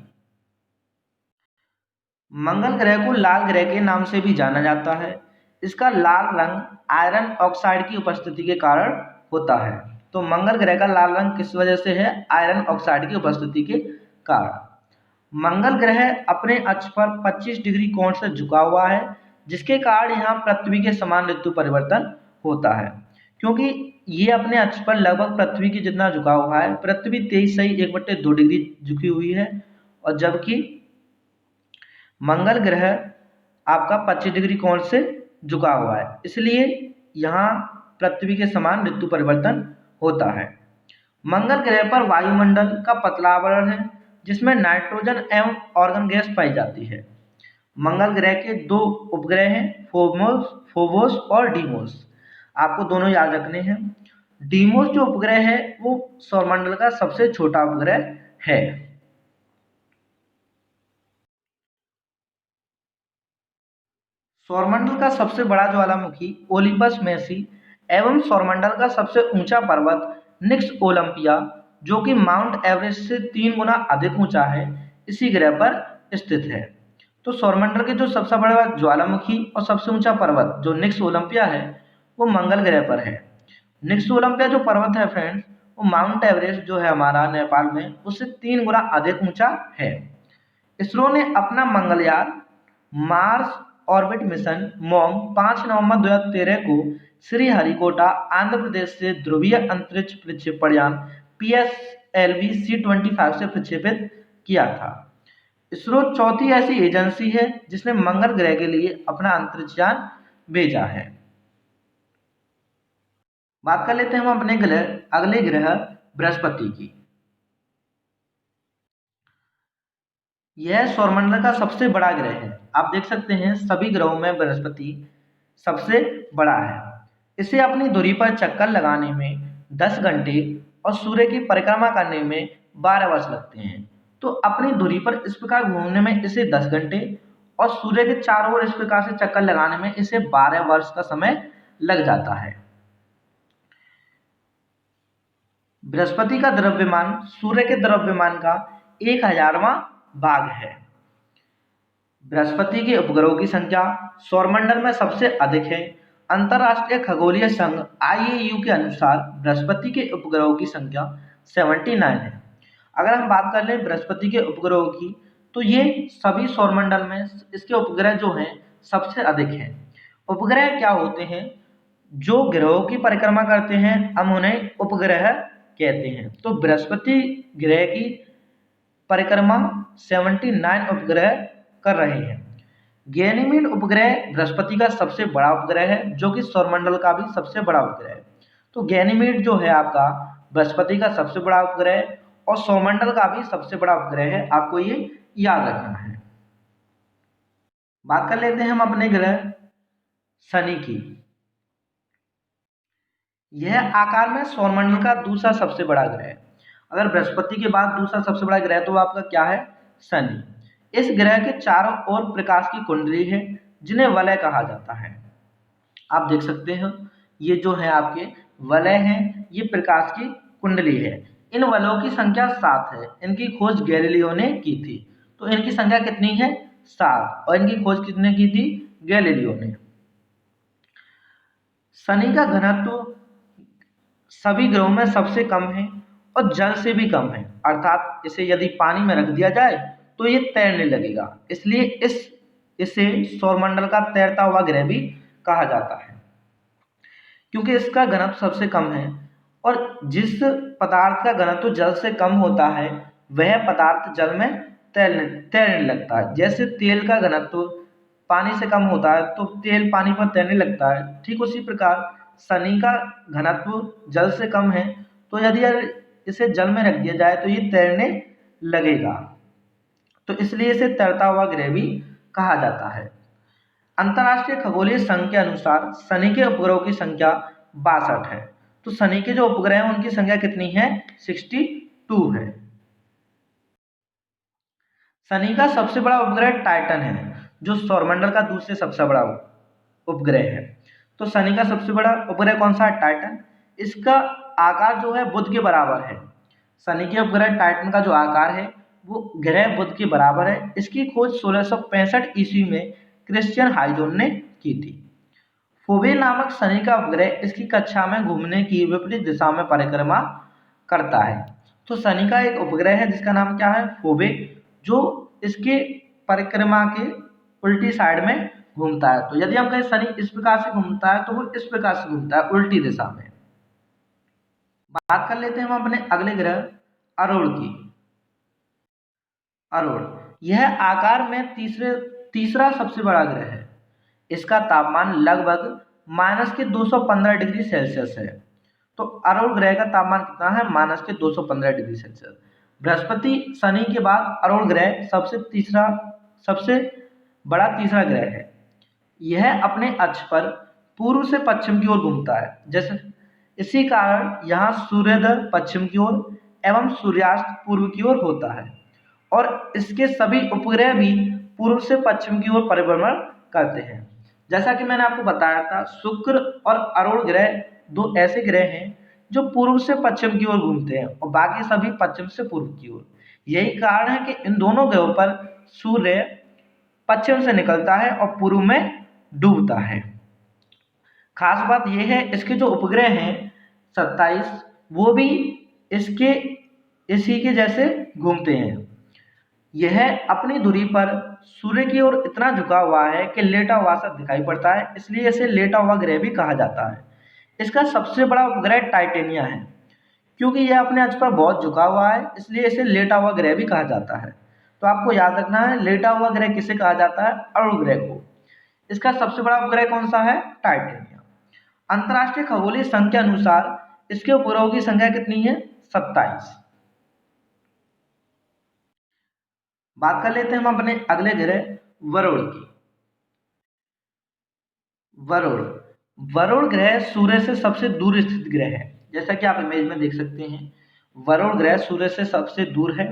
मंगल ग्रह को लाल ग्रह के नाम से भी जाना जाता है। इसका लाल रंग आयरन ऑक्साइड की उपस्थिति के कारण होता है। तो मंगल ग्रह का लाल रंग किस वजह से है? आयरन ऑक्साइड की उपस्थिति के कारण। मंगल ग्रह अपने अक्ष पर 25 डिग्री कोण से झुका हुआ है, जिसके कारण यहाँ पृथ्वी के समान ऋतु परिवर्तन होता है। क्योंकि ये अपने अक्ष पर लगभग पृथ्वी की जितना झुका हुआ है, पृथ्वी 23 सही 1/2 डिग्री झुकी हुई है, और जबकि मंगल ग्रह आपका 25 डिग्री कोण से झुका हुआ है, इसलिए यहाँ पृथ्वी के समान ऋतु परिवर्तन होता है। मंगल ग्रह पर वायुमंडल का पतला आवरण है, जिसमें नाइट्रोजन एवं ऑर्गन गैस पाई जाती है। मंगल ग्रह के दो उपग्रह हैं, फोबोस और डीमोस। आपको दोनों याद रखने हैं। डीमोस जो उपग्रह है वो सौरमंडल का सबसे छोटा उपग्रह है। सौरमंडल का सबसे बड़ा ज्वालामुखी ओलिपस मेसी एवं सौरमंडल का सबसे ऊंचा पर्वत निक्स ओलंपिया, जो कि माउंट एवरेस्ट से 3 गुना अधिक ऊंचा है, इसी ग्रह पर स्थित है। तो सौरमंडल के जो सबसे बड़ा ज्वालामुखी और सबसे ऊंचा पर्वत जो निक्स ओलंपिया है वो मंगल ग्रह पर है। निक्स ओलंपिया जो पर्वत है फ्रेंड्स, वो माउंट एवरेस्ट जो है हमारा नेपाल में, उससे 3 गुना अधिक ऊंचा है। इसरो ने अपना Mangalyaan Mars orbit mission mom 5 नवंबर 2013 को श्रीहरिकोटा आंध्र प्रदेश से ध्रुवीय अंतरिक्ष प्रक्षेपण PSLV C-25 से प्रक्षेपित किया था। इसरो चौथी ऐसी एजेंसी है जिसने मंगल ग्रह के लिए अपना अंतरिक्ष यान भेजा है। बात कर लेते हैं हम अपने अगले ग्रह बृहस्पति की। यह सौरमंडल का सबसे बड़ा ग्रह है। आप देख सकते हैं सभी ग्रहों में बृहस्पति सबसे बड़ा है। इसे अपनी धुरी पर चक्कर लगाने में 10 घंटे और सूर्य की परिक्रमा करने में 12 वर्ष लगते हैं। तो अपनी धुरी पर इस प्रकार घूमने में इसे 10 घंटे और सूर्य के चारों ओर इस प्रकार से चक्कर लगाने में इसे 12 वर्ष का समय लग जाता है। बृहस्पति का द्रव्यमान सूर्य के द्रव्यमान का 1000वां भाग है। बृहस्पति के उपग्रहों की संख्या सौरमंडल में सबसे अधिक है। अंतरराष्ट्रीय खगोलीय संघ IAU के अनुसार बृहस्पति के उपग्रहों की संख्या 79 है। अगर हम बात कर लें बृहस्पति के उपग्रहों की, तो ये सभी सौरमंडल में इसके उपग्रह जो हैं सबसे अधिक हैं। उपग्रह क्या होते हैं? जो ग्रहों की परिक्रमा करते हैं हम उन्हें उपग्रह कहते हैं। तो बृहस्पति ग्रह की परिक्रमा 79 उपग्रह कर रहे हैं। गैनीमीड उपग्रह बृहस्पति का सबसे बड़ा उपग्रह है, जो कि सौरमंडल का भी सबसे बड़ा उपग्रह है। तो गैनीमीड जो है आपका बृहस्पति का सबसे बड़ा उपग्रह और सौरमंडल का भी सबसे बड़ा उपग्रह है, आपको ये याद रखना है। बात कर लेते हैं हम अपने ग्रह शनि की। यह आकार में सौरमंडल का दूसरा सबसे बड़ा ग्रह है। अगर बृहस्पति के बाद दूसरा सबसे बड़ा ग्रह तो आपका क्या है? शनि। इस ग्रह के चारों ओर प्रकाश की कुंडली है, जिन्हें वलय कहा जाता है। आप देख सकते हैं ये जो है आपके वलय हैं, ये प्रकाश की कुंडली है। इन वलयों की संख्या 7 है। इनकी खोज गैलीलियो ने की थी। तो इनकी संख्या कितनी है? 7। और इनकी खोज किसने की थी? गैलीलियो ने। शनि का घनत्व सभी ग्रहों में सबसे कम है और जल से भी कम है, अर्थात इसे यदि पानी में रख दिया जाए तो ये तैरने लगेगा। इसलिए इसे सौरमंडल का तैरता हुआ ग्रह भी कहा जाता है, क्योंकि इसका घनत्व सबसे कम है। और जिस पदार्थ का घनत्व जल से कम होता है वह पदार्थ जल में तैरने लगता है। जैसे तेल का घनत्व पानी से कम होता है तो तेल पानी पर तैरने लगता है, ठीक उसी प्रकार शनि का घनत्व जल से कम है, तो यदि इसे जल में रख दिया जाए तो ये तैरने लगेगा। तो इसलिए इसे तैरता हुआ ग्रह भी कहा जाता है। अंतरराष्ट्रीय खगोलीय संघ के अनुसार शनि के उपग्रहों की संख्या 62 है। तो शनि के जो उपग्रह हैं उनकी संख्या कितनी है? 62 है। शनि का सबसे बड़ा उपग्रह टाइटन है, जो सौरमंडल का दूसरे सबसे बड़ा उपग्रह है। तो शनि का सबसे बड़ा उपग्रह कौन सा है? टाइटन। इसका आकार जो है बुध के बराबर है। शनि के उपग्रह टाइटन का जो आकार है वो ग्रह बुध के बराबर है। इसकी खोज 1665 ईस्वी में क्रिश्चियन हाइजोन ने की थी। फोबे नामक शनि का उपग्रह इसकी कक्षा में घूमने की विपरीत दिशा में परिक्रमा करता है। तो शनि का एक उपग्रह है जिसका नाम क्या है? फोबे, जो इसके परिक्रमा के उल्टी साइड में घूमता है। तो यदि हम कहें शनि इस प्रकार से घूमता है तो वो इस प्रकार से घूमता है, उल्टी दिशा में। बात कर लेते हैं हम अपने अगले ग्रह अरुण की। अरुण यह आकार में तीसरे तीसरा सबसे बड़ा ग्रह है। इसका तापमान लगभग -215 डिग्री सेल्सियस है। तो अरुण ग्रह का तापमान कितना है? -215 डिग्री सेल्सियस। बृहस्पति शनि के बाद अरुण ग्रह सबसे बड़ा तीसरा ग्रह है। यह अपने अक्ष पर पूर्व से पश्चिम की ओर घूमता है। जैसे इसी कारण यहाँ सूर्योदय पश्चिम की ओर एवं सूर्यास्त पूर्व की ओर होता है और इसके सभी उपग्रह भी पूर्व से पश्चिम की ओर परिभ्रमण करते हैं। जैसा कि मैंने आपको बताया था, शुक्र और अरुण ग्रह दो ऐसे ग्रह हैं जो पूर्व से पश्चिम की ओर घूमते हैं और बाकी सभी पश्चिम से पूर्व की ओर। यही कारण है कि इन दोनों ग्रहों पर सूर्य पश्चिम से निकलता है और पूर्व में डूबता है। खास बात यह है, इसके जो उपग्रह हैं 27, वो भी इसी के जैसे घूमते हैं। यह अपनी दूरी पर सूर्य की ओर इतना झुका हुआ है कि लेटा हुआ सा दिखाई पड़ता है, इसलिए इसे लेटा हुआ ग्रह भी कहा जाता है। इसका सबसे बड़ा उपग्रह टाइटेनिया है। क्योंकि यह अपने अक्ष पर बहुत झुका हुआ है, इसलिए इसे लेटा हुआ ग्रह भी कहा जाता है। तो आपको याद रखना है, लेटा हुआ ग्रह किसे कहा जाता है? अरुण ग्रह को। इसका सबसे बड़ा उपग्रह कौन सा है? टाइटेनिया। अंतर्राष्ट्रीय खगोलीय संघ के अनुसार इसके उपग्रहों की संख्या कितनी है? 27। बात कर लेते हैं हम अपने अगले ग्रह वरुण की। वरुण ग्रह सूर्य से सबसे दूर स्थित ग्रह है। जैसा कि आप इमेज में देख सकते हैं, वरुण ग्रह सूर्य से सबसे दूर है।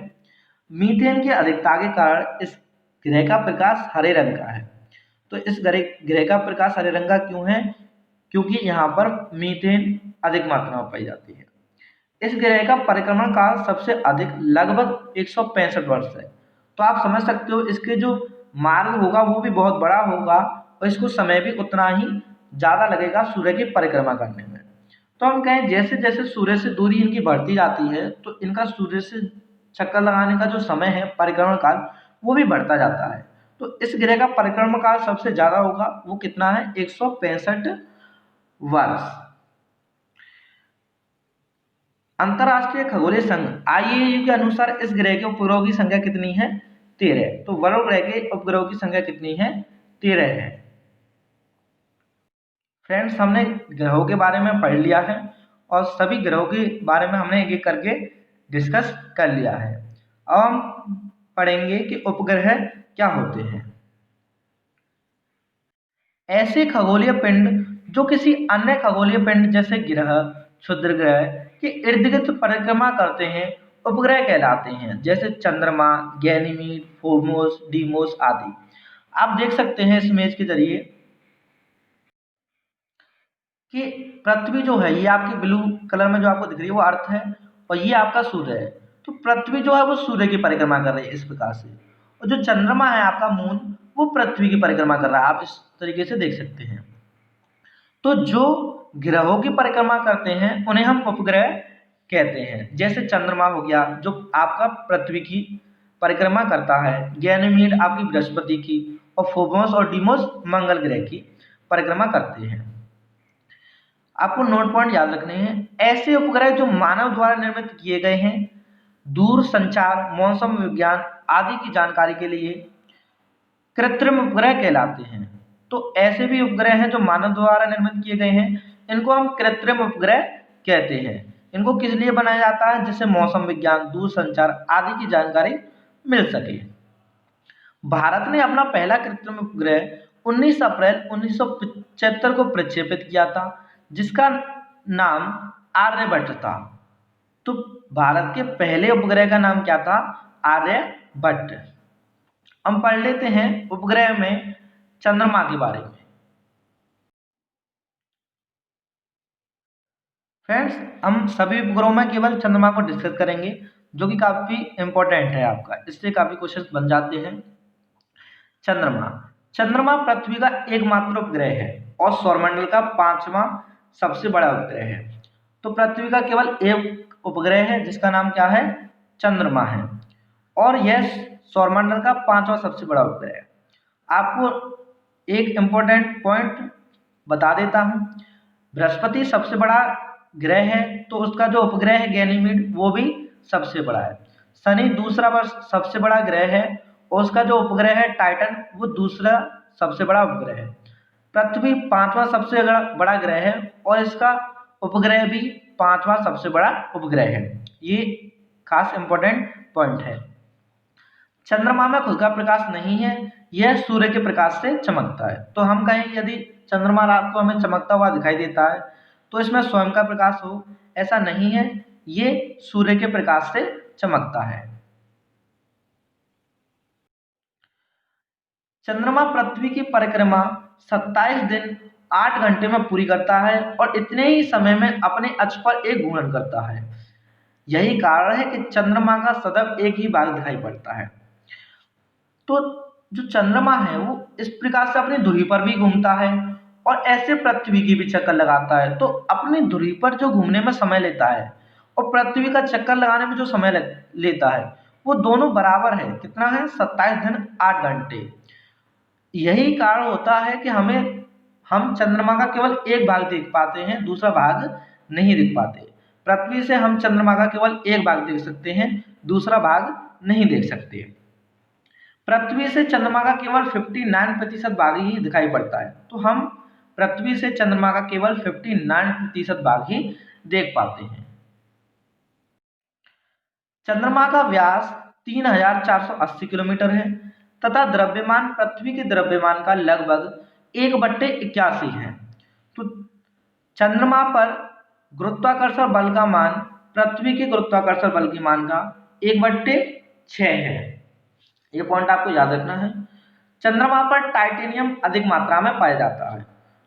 मीथेन की अधिकता के कारण इस ग्रह का प्रकाश हरे रंग का है। तो इस ग्रह का प्रकाश हरे रंग का क्यों है? क्योंकि यहाँ पर मीथेन अधिक मात्रा में पाई जाती है। इस ग्रह का परिक्रमण काल सबसे अधिक लगभग 165 वर्ष है। तो आप समझ सकते हो, इसके जो मार्ग होगा वो भी बहुत बड़ा होगा और इसको समय भी उतना ही ज़्यादा लगेगा सूर्य की परिक्रमा करने में। तो हम कहें जैसे जैसे सूर्य से दूरी इनकी बढ़ती जाती है तो इनका सूर्य से चक्कर लगाने का जो समय है, परिक्रमण काल, वो भी बढ़ता जाता है। तो इस ग्रह का परिक्रमण काल सबसे ज़्यादा होगा, वो कितना है? 165 वर्ष। अंतर्राष्ट्रीय खगोलीय संघ IAU के अनुसार इस ग्रह के उपग्रहों की संख्या कितनी है? 13। तो वरुण ग्रह के उपग्रहों की संख्या कितनी है? 13 है। फ्रेंड्स, हमने ग्रहों के बारे में पढ़ लिया है और सभी ग्रहों के बारे में हमने एक एक करके डिस्कस कर लिया है। अब हम पढ़ेंगे कि उपग्रह क्या होते हैं। ऐसे खगोलीय पिंड जो किसी अन्य खगोलीय पिंड जैसे ग्रह, क्षुद्र ग्रह के इर्द गिर्द परिक्रमा करते हैं, उपग्रह कहलाते हैं। जैसे चंद्रमा, गैनीमीड, फोमोस, डीमोस आदि। आप देख सकते हैं इस इमेज के जरिए कि पृथ्वी जो है, ये आपकी ब्लू कलर में जो आपको दिख रही है वो अर्थ है और ये आपका सूर्य है। तो पृथ्वी जो है वो सूर्य की परिक्रमा कर रही है इस प्रकार से, और जो चंद्रमा है आपका मून, वो पृथ्वी की परिक्रमा कर रहा है। आप इस तरीके से देख सकते हैं। तो जो ग्रहों की परिक्रमा करते हैं उन्हें हम उपग्रह कहते हैं। जैसे चंद्रमा हो गया जो आपका पृथ्वी की परिक्रमा करता है, गैनीमीड आपकी बृहस्पति की, और फोबोस और डीमोस मंगल ग्रह की परिक्रमा करते हैं। आपको नोट पॉइंट याद रखने हैं। ऐसे उपग्रह जो मानव द्वारा निर्मित किए गए हैं, दूर संचार, मौसम विज्ञान आदि की जानकारी के लिए कृत्रिम उपग्रह कहलाते हैं। तो ऐसे भी उपग्रह हैं जो मानव द्वारा निर्मित किए गए हैं, इनको हम कृत्रिम उपग्रह कहते हैं। इनको किस लिए बनाया जाता है? जिससे मौसम विज्ञान, दूर संचार आदि की जानकारी मिल सके। भारत ने अपना पहला कृत्रिम उपग्रह 19 अप्रैल 1975 को प्रक्षेपित किया था, जिसका नाम आर्यभट्ट था। तो भारत के पहले उपग्रह का नाम क्या था? आर्यभट्ट। हम पढ़ लेते हैं उपग्रह में चंद्रमा के बारे में। फ्रेंड्स, हम सभी उपग्रहों में केवल चंद्रमा को डिस्कस करेंगे, जो कि काफी इंपॉर्टेंट है आपका, इससे काफी क्वेश्चंस बन जाते हैं। चंद्रमा पृथ्वी का एकमात्र उपग्रह है और सौरमंडल का 5वां सबसे बड़ा उपग्रह है। तो पृथ्वी का केवल एक उपग्रह है जिसका नाम क्या है? चंद्रमा है, और यह सौरमंडल का 5वां सबसे बड़ा उपग्रह है। आपको एक इंपॉर्टेंट पॉइंट बता देता हूं। बृहस्पति सबसे बड़ा ग्रह है, तो उसका जो उपग्रह है गैनीमीड, वो भी सबसे बड़ा है। शनि दूसरा सबसे बड़ा ग्रह है और उसका जो उपग्रह है टाइटन वो दूसरा सबसे बड़ा उपग्रह है। पृथ्वी पांचवा सबसे बड़ा ग्रह है और इसका उपग्रह भी पांचवा सबसे बड़ा उपग्रह है। ये खास इंपॉर्टेंट पॉइंट है। चंद्रमा में खुद का प्रकाश नहीं है, यह सूर्य के प्रकाश से चमकता है। तो हम कहें यदि चंद्रमा रात को हमें चमकता हुआ दिखाई देता है तो इसमें स्वयं का प्रकाश हो, ऐसा नहीं है, ये सूर्य के प्रकाश से चमकता है। चंद्रमा पृथ्वी की परिक्रमा 27 दिन 8 घंटे में पूरी करता है और इतने ही समय में अपने अक्ष पर एक घूर्णन करता है। यही कारण है कि चंद्रमा का सदैव एक ही भाग दिखाई पड़ता है। तो जो चंद्रमा है वो इस प्रकार से अपनी धुरी पर भी घूमता है और ऐसे पृथ्वी की भी चक्कर लगाता है। तो अपनी धुरी पर जो घूमने में समय लेता है और पृथ्वी का चक्कर लगाने में जो समय लेता है वो दोनों बराबर है। कितना है? 27 दिन 8 घंटे। यही कारण होता है कि हम चंद्रमा का केवल एक भाग देख पाते हैं, दूसरा भाग नहीं देख पाते। पृथ्वी से हम चंद्रमा का केवल एक भाग देख सकते हैं, दूसरा भाग नहीं देख सकते। पृथ्वी से चंद्रमा का केवल 59% भाग ही दिखाई पड़ता है। तो हम पृथ्वी से चंद्रमा का केवल 59% भाग ही देख पाते हैं। चंद्रमा का व्यास 3480 किलोमीटर है तथा द्रव्यमान पृथ्वी के द्रव्यमान का लगभग 1/81 है। तो चंद्रमा पर गुरुत्वाकर्षण बल का मान पृथ्वी के गुरुत्वाकर्षण बल के मान का 1/6 है। ये पॉइंट आपको याद रखना है। चंद्रमा पर टाइटेनियम अधिक मात्रा में पाया जाता है।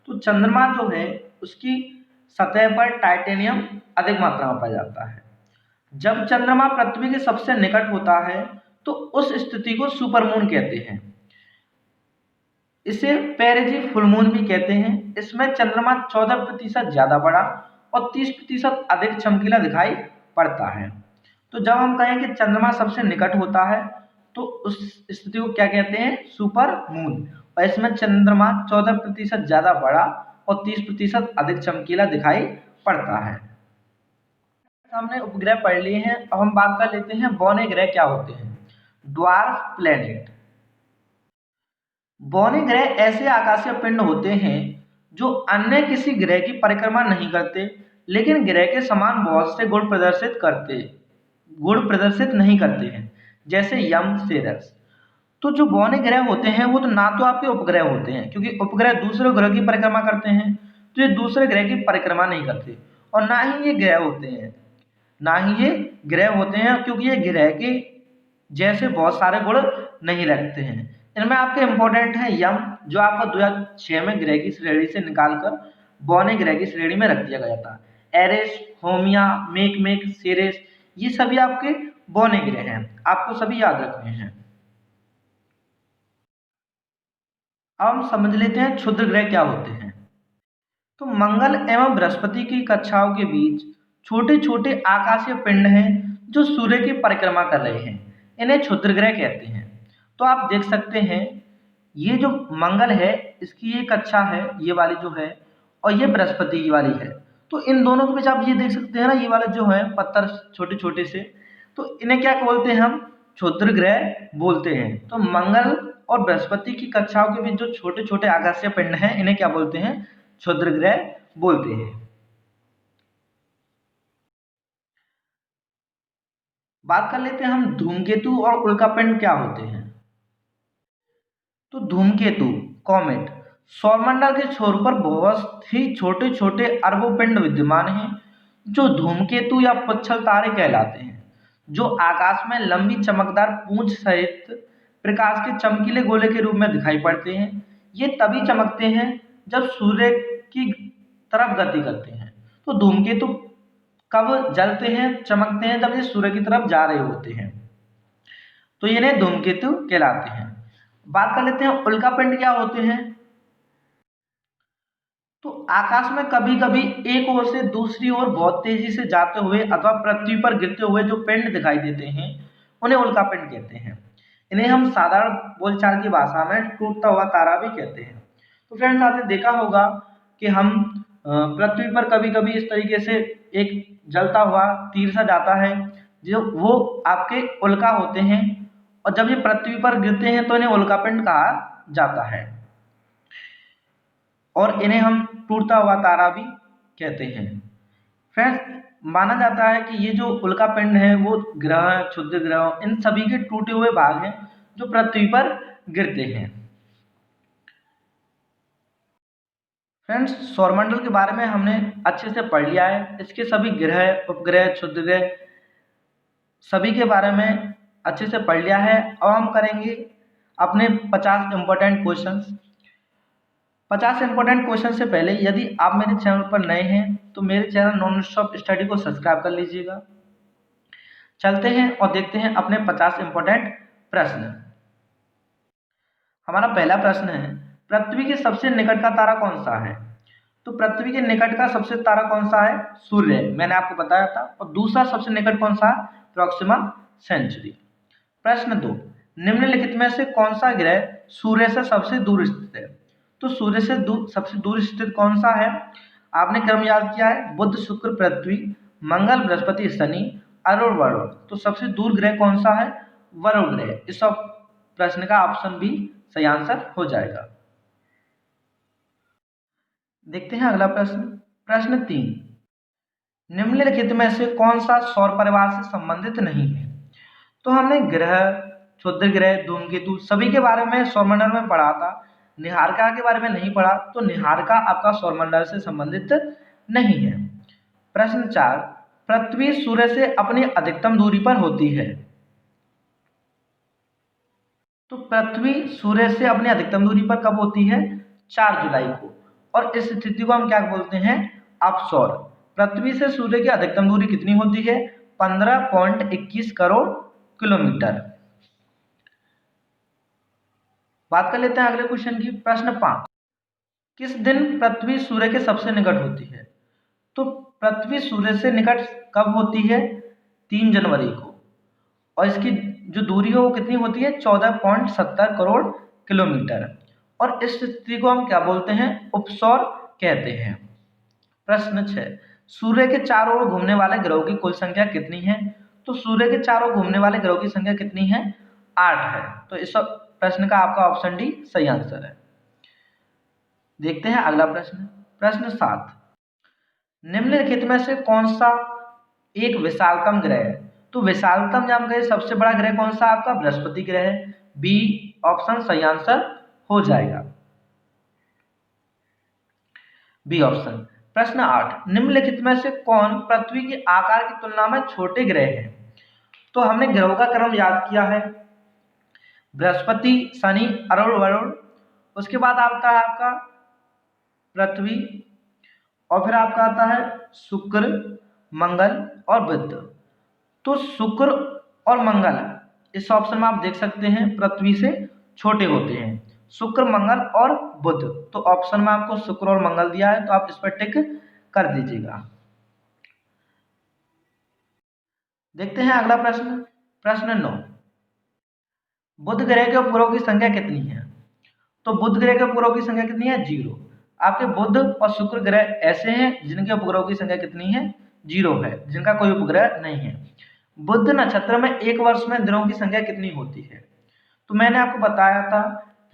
तो चंद्रमा जो है उसकी सतह पर टाइटेनियम अधिक मात्रा में पाया जाता है। जब चंद्रमा पृथ्वी के सबसे निकट होता है तो उस स्थिति को सुपरमून कहते हैं। इसे पेरिजी फुल मून भी कहते हैं। इसमें चंद्रमा 14% ज्यादा बड़ा और 30% अधिक चमकीला दिखाई पड़ता है। तो जब हम कहें कि चंद्रमा सबसे निकट होता है तो उस स्थिति को क्या कहते हैं? Super moon. और इसमें चंद्रमा 14% ज्यादा बड़ा और 30% अधिक चमकीला दिखाई पड़ता है। हमने उपग्रह पढ़ लिए हैं, अब हम बात कर लेते हैं बौने ग्रह क्या होते हैं। Dwarf planet. बौने ग्रह ऐसे आकाशीय पिंड होते हैं जो अन्य किसी ग्रह की परिक्रमा नहीं करते लेकिन ग्रह के समान बहुत से गुण प्रदर्शित नहीं करते हैं, जैसे यम, सेरस। तो जो बौने ग्रह होते हैं वो तो ना तो आपके उपग्रह होते हैं, क्योंकि उपग्रह दूसरे ग्रह की परिक्रमा करते हैं, तो ये दूसरे ग्रह की परिक्रमा नहीं करते। और ना ही ये ग्रह होते हैं, ना ही ये ग्रह होते हैं, क्योंकि ये ग्रह के जैसे बहुत सारे गुण नहीं रखते हैं। इनमें आपके इंपॉर्टेंट है यम, जो आपका 2006 में ग्रह की श्रेणी से निकालकर बौने ग्रह की श्रेणी में रख दिया गया था। एरेस, होमिया, मेकमेक, सेरेस, ये सभी आपके बौने ग्रह हैं, आपको सभी याद रखने हैं। अब हम समझ लेते हैं क्षुद्र ग्रह क्या होते हैं। तो मंगल एवं बृहस्पति की कक्षाओं के बीच छोटे छोटे आकाशीय पिंड हैं जो सूर्य की परिक्रमा कर रहे हैं, इन्हें क्षुद्र ग्रह कहते हैं। तो आप देख सकते हैं ये जो मंगल है इसकी ये कक्षा है, ये वाली जो है, और ये बृहस्पति की वाली है। तो इन दोनों के बीच आप ये देख सकते हैं ना, ये वाले जो है पत्थर छोटे छोटे से, तो इन्हें क्या बोलते हैं? हम क्षुद्र ग्रह बोलते हैं। तो मंगल और बृहस्पति की कक्षाओं के बीच जो छोटे छोटे आकाशीय पिंड हैं इन्हें क्या बोलते हैं? क्षुद्र ग्रह बोलते हैं। बात कर लेते हैं हम धूमकेतु और उल्कापिंड क्या होते हैं। तो धूमकेतु, कॉमेट, सौरमंडल के छोर पर बहुत ही छोटे छोटे अरबों पिंड विद्यमान हैं जो धूमकेतु या पुच्छल तारे कहलाते हैं, जो आकाश में लंबी चमकदार पूंछ सहित प्रकाश के चमकीले गोले के रूप में दिखाई पड़ते हैं। ये तभी चमकते हैं जब सूर्य की तरफ गति करते हैं। तो धूमकेतु कब जलते हैं, चमकते हैं? जब ये सूर्य की तरफ जा रहे होते हैं, तो ये इन्हें धूमकेतु कहलाते हैं। बात कर लेते हैं उल्कापिंड क्या होते हैं। तो आकाश में कभी कभी एक ओर से दूसरी ओर बहुत तेजी से जाते हुए अथवा पृथ्वी पर गिरते हुए जो पिंड दिखाई देते हैं उन्हें उल्कापिंड कहते हैं। इन्हें हम साधारण बोलचाल की भाषा में टूटता हुआ तारा भी कहते हैं। तो फ्रेंड्स, आपने देखा होगा कि हम पृथ्वी पर कभी कभी इस तरीके से एक जलता हुआ तीर सा जाता है, जो वो आपके उल्का होते हैं। और जब ये पृथ्वी पर गिरते हैं तो इन्हें उल्कापिंड कहा जाता है, और इन्हें हम टूटता हुआ तारा भी कहते हैं। फ्रेंड्स, माना जाता है कि ये जो उल्कापिंड है वो ग्रह, क्षुद्र ग्रह, इन सभी के टूटे हुए भाग हैं जो पृथ्वी पर गिरते हैं। फ्रेंड्स, सौरमंडल के बारे में हमने अच्छे से पढ़ लिया है। इसके सभी ग्रह, उपग्रह, क्षुद्र ग्रह सभी के बारे में अच्छे से पढ़ लिया है। अब हम करेंगे अपने 50 इंपॉर्टेंट क्वेश्चंस। 50 इंपॉर्टेंट क्वेश्चन से पहले यदि आप मेरे चैनल पर नए हैं तो मेरे चैनल नॉन स्टॉप स्टडी को सब्सक्राइब कर लीजिएगा। चलते हैं और देखते हैं अपने 50 इंपॉर्टेंट प्रश्न। हमारा पहला प्रश्न है, पृथ्वी के सबसे निकट का तारा कौन सा है? तो पृथ्वी के निकट का सबसे तारा कौन सा है? सूर्य, मैंने आपको बताया था। और दूसरा सबसे निकट कौन सा है? Proxima Centauri. प्रश्न 2, निम्नलिखित में से कौन सा ग्रह सूर्य से सबसे दूर स्थित है? तो सूर्य से सबसे दूर स्थित कौन सा है? आपने क्रम याद किया है, बुध, शुक्र, पृथ्वी, मंगल, बृहस्पति, शनि, अरुण, वरुण। तो सबसे दूर ग्रह कौन सा है? वरुण ग्रह। इस प्रश्न का ऑप्शन बी सही आंसर हो जाएगा। देखते हैं अगला प्रश्न। प्रश्न 3, निम्नलिखित में से कौन सा सौर परिवार से संबंधित नहीं है? तो हमने ग्रह, क्षुद्र ग्रह, धूमकेतु सभी के बारे में सौरमंडल में पढ़ा था, निहारिका के बारे में नहीं पढ़ा। तो निहारिका आपका सौरमंडल से संबंधित नहीं है। प्रश्न 4, पृथ्वी सूर्य से अपनी अधिकतम दूरी पर होती है? तो पृथ्वी सूर्य से अपनी अधिकतम दूरी पर कब होती है? 4 जुलाई को। और इस स्थिति को हम क्या बोलते हैं? अपसौर। पृथ्वी से सूर्य की अधिकतम दूरी कितनी होती है? 15.21 करोड़ किलोमीटर। बात कर लेते हैं अगले क्वेश्चन की। प्रश्न 5, किस दिन पृथ्वी सूर्य के सबसे निकट होती है? तो पृथ्वी सूर्य से निकट कब होती है? 3 जनवरी को। और इसकी जो दूरी है वो कितनी होती है? 14.70 करोड़ किलोमीटर। और इस स्थिति को हम क्या बोलते हैं? उपसौर कहते हैं। प्रश्न 6, सूर्य के चारों ओर घूमने वाले ग्रहों की कुल संख्या कितनी है? तो सूर्य के चारों ओर घूमने वाले ग्रहों की संख्या कितनी है? 8 है। तो इस प्रश्न का आपका ऑप्शन डी सही आंसर है। देखते हैं अगला प्रश्न। प्रश्न 7, निम्नलिखित में से कौन सा एक विशालतम ग्रह है? तो विशालतम जान गए, सबसे बड़ा ग्रह कौन सा? आपका बृहस्पति ग्रह है। बी ऑप्शन सही आंसर हो जाएगा, बी ऑप्शन। प्रश्न 8, निम्नलिखित में से कौन पृथ्वी के आकार की तुलना में छोटे ग्रह है? तो हमने ग्रहों का क्रम याद किया है, बृहस्पति, शनि, अरुण, वरुण। उसके बाद आता है आपका पृथ्वी, और फिर आपका आता है शुक्र, मंगल और बुध। तो शुक्र और मंगल इस ऑप्शन में आप देख सकते हैं पृथ्वी से छोटे होते हैं, शुक्र, मंगल और बुध। तो ऑप्शन में आपको शुक्र और मंगल दिया है, तो आप इस पर टिक कर दीजिएगा। देखते हैं अगला प्रश्न। प्रश्न 9, बुध ग्रह के उपग्रहों की संख्या कितनी है? तो बुध ग्रह के उपग्रहों की संख्या कितनी है? 0। आपके बुध और शुक्र ग्रह ऐसे हैं जिनके उपग्रहों की संख्या कितनी है? 0 है, जिनका कोई उपग्रह नहीं है। बुध नक्षत्र में एक वर्ष में दिनों की संख्या कितनी होती है? तो मैंने आपको बताया था,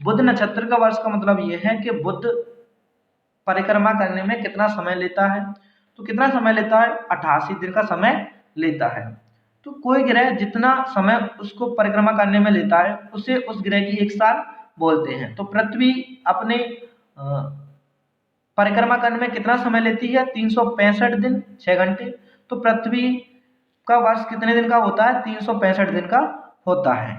बुध नक्षत्र का वर्ष का मतलब ये है कि बुध परिक्रमा करने में कितना समय लेता है। तो कितना समय लेता है? 88 दिन का समय लेता है। तो कोई ग्रह जितना समय उसको परिक्रमा करने में लेता है उसे उस ग्रह की एक साल बोलते हैं। तो पृथ्वी अपने परिक्रमा करने में कितना समय लेती है? 365 दिन 6 घंटे। तो पृथ्वी का वर्ष कितने दिन का होता है? 365 दिन का होता है,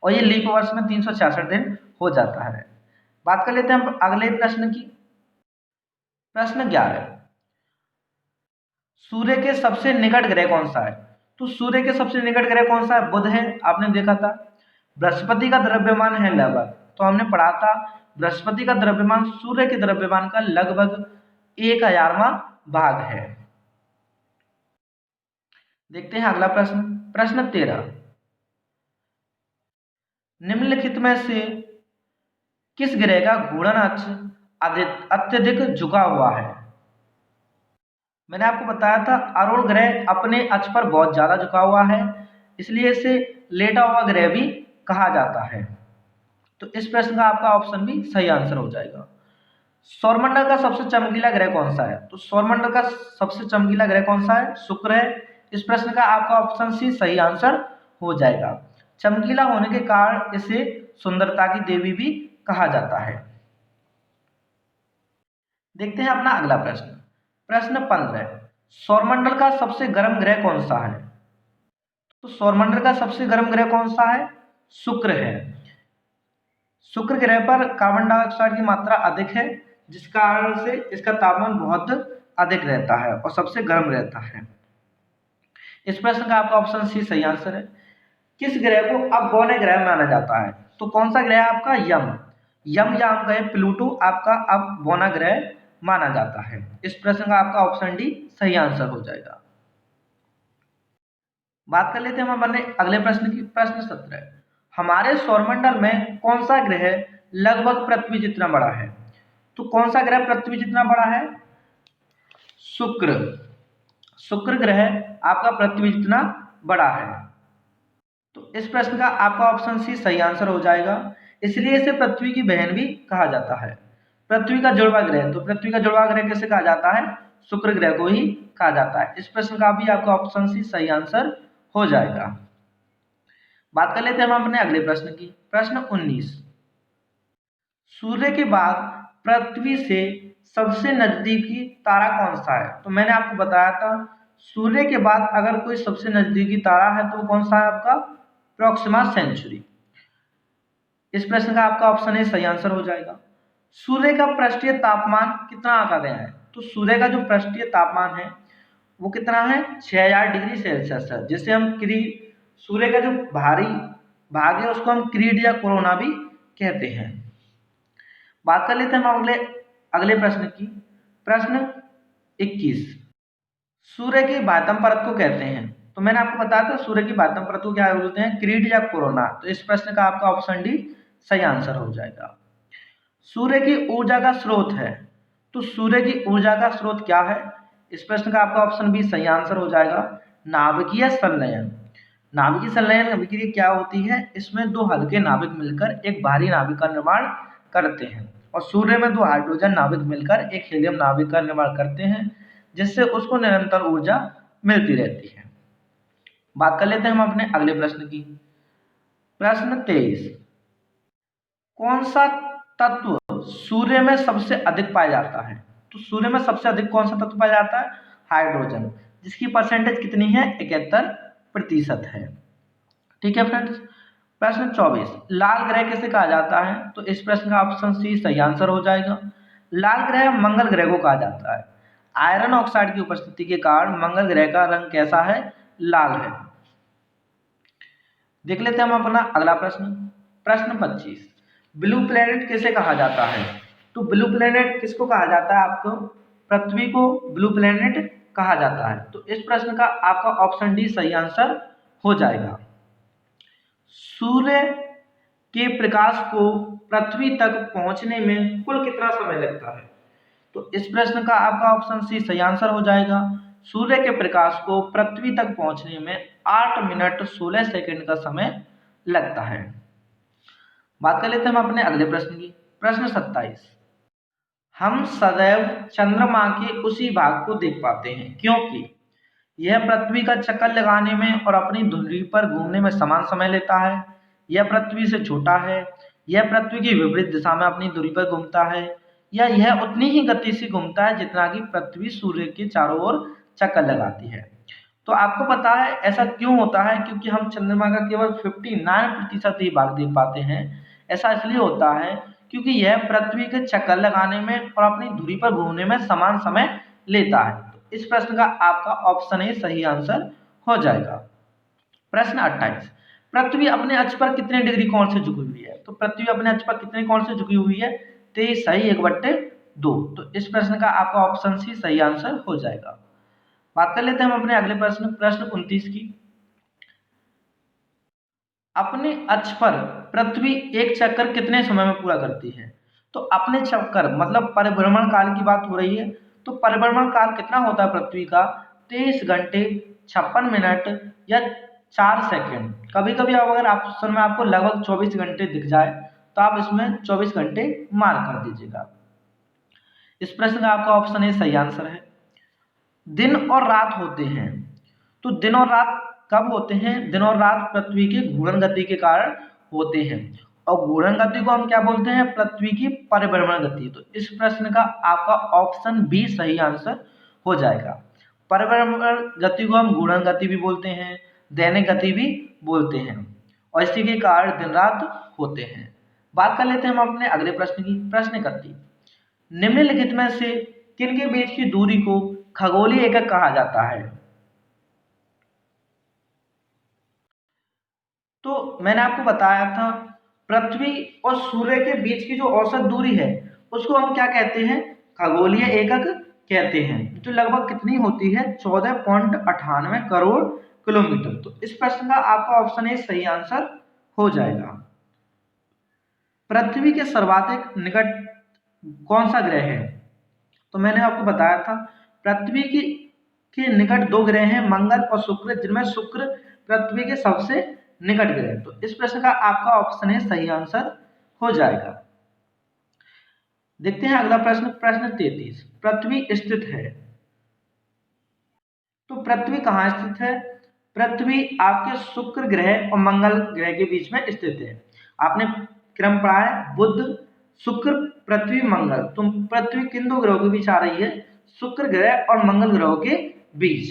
और ये लीप वर्ष में 366 दिन हो जाता है। बात कर लेते हैं हम अगले प्रश्न की। प्रश्न 11, सूर्य के सबसे निकट ग्रह कौन सा है? तो सूर्य के सबसे निकट ग्रह कौन सा है? बुध है, आपने देखा था। बृहस्पति का द्रव्यमान है लगभग, तो हमने पढ़ा था बृहस्पति का द्रव्यमान सूर्य के द्रव्यमान का लगभग 1000वां भाग है। देखते हैं अगला प्रश्न। प्रश्न 13, निम्नलिखित में से किस ग्रह का घूर्णन अक्ष अत्यधिक झुका हुआ है? मैंने आपको बताया था अरुण ग्रह अपने अक्ष पर बहुत ज्यादा झुका हुआ है, इसलिए इसे लेटा हुआ ग्रह भी कहा जाता है। तो इस प्रश्न का आपका ऑप्शन भी सही आंसर हो जाएगा। सौरमंडल का सबसे चमकीला ग्रह कौन सा है? तो सौरमंडल का सबसे चमकीला ग्रह कौन सा है? शुक्र है। इस प्रश्न का आपका ऑप्शन सी सही आंसर हो जाएगा। चमकीला होने के कारण इसे सुंदरता की देवी भी कहा जाता है। देखते हैं अपना अगला प्रश्न। प्रश्न 15, सौरमंडल का सबसे गर्म ग्रह कौन सा है? तो सौरमंडल का सबसे गर्म ग्रह कौन सा है? शुक्र है। शुक्र ग्रह पर कार्बन डाइऑक्साइड की मात्रा अधिक है, जिस कारण से इसका तापमान बहुत अधिक रहता है और सबसे गर्म रहता है। इस प्रश्न का आपका ऑप्शन सी सही आंसर है। किस ग्रह को अगौने ग्रह माना जाता है? तो कौन सा ग्रह है आपका? यम। यम या हम कहें प्लूटो आपका अगौना ग्रह माना जाता है। इस प्रश्न का आपका ऑप्शन डी सही आंसर हो जाएगा। बात कर लेते हैं हम अपने अगले प्रश्न की। प्रश्न 17, हमारे सौरमंडल में कौन सा ग्रह लगभग पृथ्वी जितना बड़ा है? तो कौन सा ग्रह पृथ्वी जितना बड़ा है? शुक्र। शुक्र ग्रह आपका पृथ्वी जितना बड़ा है। तो इस प्रश्न का आपका ऑप्शन सी सही आंसर हो जाएगा। इसलिए इसे पृथ्वी की बहन भी कहा जाता है। पृथ्वी का जुड़वा ग्रह, तो पृथ्वी का जुड़वा ग्रह किसे कहा जाता है? शुक्र ग्रह को ही कहा जाता है। इस प्रश्न का भी आपका ऑप्शन सी सही आंसर हो जाएगा। बात कर लेते हैं हम अपने अगले प्रश्न की। प्रश्न 19, सूर्य के बाद पृथ्वी से सबसे नजदीकी तारा कौन सा है? तो मैंने आपको बताया था सूर्य के बाद अगर कोई सबसे नजदीकी तारा है तो वो कौन सा है आपका? Proxima Centauri. इस प्रश्न का आपका ऑप्शन ए सही आंसर हो जाएगा। सूर्य का पृष्ठीय तापमान कितना आंका गया है? तो सूर्य का जो पृष्ठीय तापमान है वो कितना है? 6000 डिग्री सेल्सियस है, जिसे हम सूर्य का जो भारी भाग है उसको हम क्रीड या कोरोना भी कहते हैं। बात कर लेते हैं हम अगले प्रश्न की। प्रश्न 21, सूर्य की बाह्यतम परत को कहते हैं? तो मैंने आपको बताया था सूर्य की बाह्यतम परत को क्या बोलते हैं? क्रीड या कोरोना। तो इस प्रश्न का आपका ऑप्शन डी सही आंसर हो जाएगा। सूर्य की ऊर्जा का स्रोत है, तो सूर्य की ऊर्जा का स्रोत क्या है? इस प्रश्न का आपका ऑप्शन बी सही आंसर हो जाएगा। नाभिकीय संलयन। नाभिकीय संलयन अभिक्रिया क्या होती है? इसमें दो हल्के नाभिक मिलकर एक भारी नाभिक का निर्माण करते हैं और सूर्य में दो हाइड्रोजन नाभिक मिलकर एक हीलियम नाभिक का निर्माण करते हैं, जिससे उसको निरंतर ऊर्जा मिलती रहती है। बात कर लेते हैं हम अपने अगले प्रश्न की। प्रश्न 23, कौन सा तत्व सूर्य में सबसे अधिक पाया जाता है? तो सूर्य में सबसे अधिक कौन सा तत्व पाया जाता है? हाइड्रोजन, जिसकी परसेंटेज कितनी है? 71% है। ठीक है फ्रेंड्स। प्रश्न 24, लाल ग्रह किसे कहा जाता है? तो इस प्रश्न का ऑप्शन सी सही आंसर हो जाएगा। लाल ग्रह मंगल ग्रह को कहा जाता है। आयरन ऑक्साइड की उपस्थिति के कारण मंगल ग्रह का रंग कैसा है? लाल है। देख लेते हैं हम अपना अगला प्रश्न। प्रश्न 25, ब्लू प्लेनेट किसे कहा जाता है? तो ब्लू प्लेनेट किसको कहा जाता है? आपको पृथ्वी को ब्लू प्लेनेट कहा जाता है। तो इस प्रश्न का आपका ऑप्शन डी सही आंसर हो जाएगा। सूर्य के प्रकाश को पृथ्वी तक पहुंचने में कुल कितना समय लगता है? तो इस प्रश्न का आपका ऑप्शन सी सही आंसर हो जाएगा। सूर्य के प्रकाश को पृथ्वी तक पहुंचने में 8 मिनट 16 सेकंड का समय लगता है। बात कर लेते हैं हम अपने अगले प्रश्न की। प्रश्न 27, हम सदैव चंद्रमा के उसी भाग को देख पाते हैं क्योंकि यह पृथ्वी का चक्कर लगाने में और अपनी धुरी पर घूमने में समान समय लेता है, यह पृथ्वी से छोटा है, यह पृथ्वी की विपरीत दिशा में अपनी धुरी पर घूमता है, या यह उतनी ही गति से घूमता है जितना कि पृथ्वी सूर्य के चारों ओर चक्कर लगाती है। तो आपको पता है ऐसा क्यों होता है? क्योंकि हम चंद्रमा का केवल 59% ही भाग देख पाते हैं। ऐसा इसलिए होता है क्योंकि यह पृथ्वी के चक्कर लगाने में और अपनी धुरी पर घूमने में समान समय लेता है। तो इस प्रश्न का आपका ऑप्शन ए सही आंसर हो जाएगा। प्रश्न 28, पृथ्वी अपने अक्ष पर कितने डिग्री कोण से झुकी हुई है? तो पृथ्वी अपने अक्ष पर कितने कोण से झुकी हुई है? 23 सही 1/2। तो इस प्रश्न का आपका ऑप्शन सी सही आंसर हो जाएगा। बात कर लेते हैं हम अपने अगले प्रश्न 29 की। अपने अक्ष पर पृथ्वी एक चक्कर कितने समय में पूरा करती है? तो अपने चक्कर मतलब परिभ्रमण काल की बात हो रही है। तो परिभ्रमण काल कितना होता है पृथ्वी का? 23 घंटे 56 मिनट या 4 सेकंड। कभी कभी अब अगर ऑप्शन में आपको लगभग 24 घंटे दिख जाए तो आप इसमें 24 घंटे मार्क कर दीजिएगा। इस प्रश्न का आपका ऑप्शन ए सही आंसर है। दिन और रात होते हैं, तो दिन और रात कब होते हैं? दिन और रात पृथ्वी की घूर्णन गति के कारण होते हैं, और घूर्णन गति को हम क्या बोलते हैं? पृथ्वी की परिभ्रमण गति। तो इस प्रश्न का आपका ऑप्शन बी सही आंसर हो जाएगा। परिभ्रमण गति को हम घूर्णन गति भी बोलते हैं, दैनिक गति भी बोलते हैं, और इसी के कारण दिन रात होते हैं। बात कर लेते हैं हम अपने अगले प्रश्न की। प्रश्न 31, निम्नलिखित में से किन के बीच की दूरी को खगोलीय एकक कहा जाता है? तो मैंने आपको बताया था पृथ्वी और सूर्य के बीच की जो औसत दूरी है उसको हम क्या कहते हैं? खगोलीय एकक कहते हैं। जो लगभग कितनी होती है? 14.98 करोड़ किलोमीटर। तो इस प्रश्न का आपका ऑप्शन ए सही आंसर हो जाएगा। पृथ्वी के सर्वाधिक निकट कौन सा ग्रह है? तो मैंने आपको बताया था पृथ्वी की के निकट 2 ग्रह हैं, मंगल और शुक्र, जिनमें शुक्र पृथ्वी के सबसे निकट ग्रह। तो इस प्रश्न का आपका ऑप्शन है सही आंसर हो जाएगा। देखते हैं अगला प्रश्न। प्रश्न 33, पृथ्वी स्थित है। तो पृथ्वी कहाँ स्थित है? पृथ्वी आपके शुक्र ग्रह और मंगल ग्रह के बीच में स्थित है। आपने क्रम पढ़ा है, बुध, शुक्र, पृथ्वी, मंगल। तो पृथ्वी किन 2 ग्रहों के बीच आ रही है? शुक्र ग्रह और मंगल ग्रहों के बीच।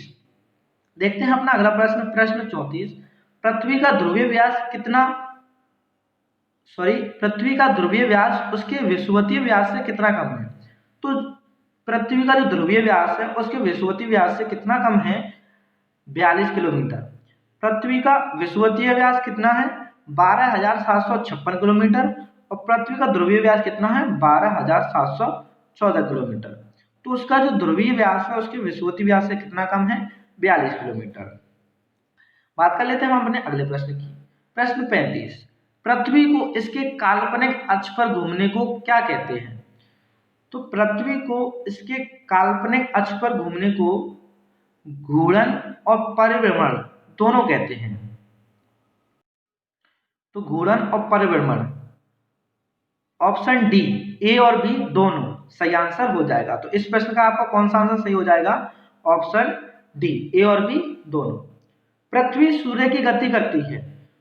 देखते हैं अपना अगला प्रश्न। प्रश्न 34, पृथ्वी का ध्रुवीय व्यास कितना पृथ्वी का ध्रुवीय व्यास उसके विषुवतीय व्यास से कितना कम है? तो पृथ्वी का जो ध्रुवीय व्यास है उसके विषुवतीय व्यास से कितना कम है? 42 किलोमीटर। पृथ्वी का विषुवतीय व्यास कितना है? 12,756 किलोमीटर, और पृथ्वी का ध्रुवीय व्यास कितना है? 12,714 किलोमीटर। तो उसका जो ध्रुवीय व्यास है उसके विषुवतीय व्यास से कितना कम है? 42 किलोमीटर। बात कर लेते हैं हम अपने अगले प्रश्न की। प्रश्न 35, पृथ्वी को इसके काल्पनिक अक्ष पर घूमने को क्या कहते हैं? तो पृथ्वी को इसके काल्पनिक अक्ष पर घूमने को घूर्णन और परिभ्रमण दोनों कहते हैं। तो घूर्णन और परिभ्रमण, ऑप्शन डी, ए और बी दोनों सही आंसर हो जाएगा। तो इस प्रश्न का आपका कौन सा आंसर सही हो जाएगा? ऑप्शन डी, ए और बी दोनों। पृथ्वी सूर्य की गति करती है।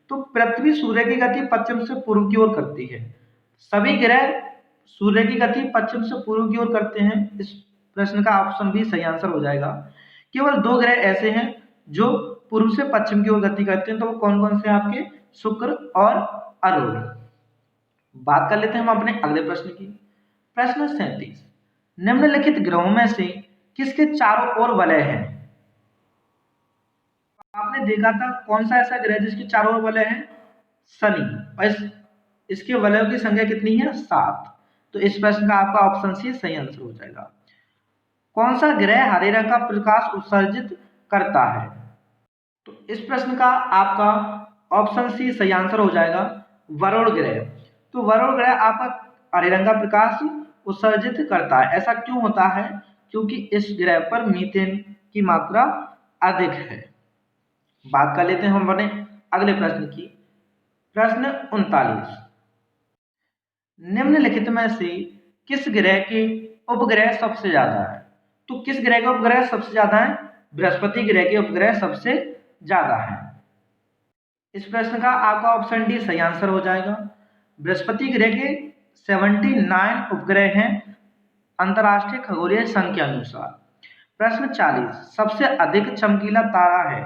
तो पृथ्वी सूर्य की गति पश्चिम से पूर्व की ओर करती है। सभी ग्रह सूर्य की गति पश्चिम से पूर्व की ओर करते हैं। इस प्रश्न का ऑप्शन बी सही आंसर हो जाएगा। केवल 2 ग्रह ऐसे हैं जो पूर्व से पश्चिम की ओर गति करते हैं, तो वो कौन कौन से आपके? शुक्र और अरुण। बात कर लेते हैं हम अपने अगले प्रश्न की। प्रश्न 37, निम्नलिखित ग्रहों में से किसके चारों ओर वलय है? आपने देखा था कौन सा ऐसा ग्रह जिसके चारों ओर वलय है? शनि, और इसके वलयों की संख्या कितनी है? 7। तो इस प्रश्न का आपका ऑप्शन सी सही आंसर हो जाएगा। कौन सा ग्रह हरे रंग का प्रकाश उत्सर्जित करता है? तो इस प्रश्न का आपका ऑप्शन सी सही आंसर हो जाएगा, वरुण ग्रह। तो वरुण ग्रह आपका हरे रंग का प्रकाश उत्सर्जित करता है। ऐसा क्यों होता है? क्योंकि इस ग्रह पर मीथेन की मात्रा अधिक है। बात कर लेते हैं हम अपने अगले प्रश्न की। प्रश्न 39, निम्नलिखित में से किस ग्रह के उपग्रह सबसे ज्यादा है? तो किस ग्रह के उपग्रह सबसे ज्यादा है? बृहस्पति ग्रह के उपग्रह सबसे ज्यादा है। इस प्रश्न का आपका ऑप्शन डी सही आंसर हो जाएगा। बृहस्पति ग्रह के 79 उपग्रह हैं अंतरराष्ट्रीय खगोलीय संघ के अनुसार। प्रश्न 40, सबसे अधिक चमकीला तारा है।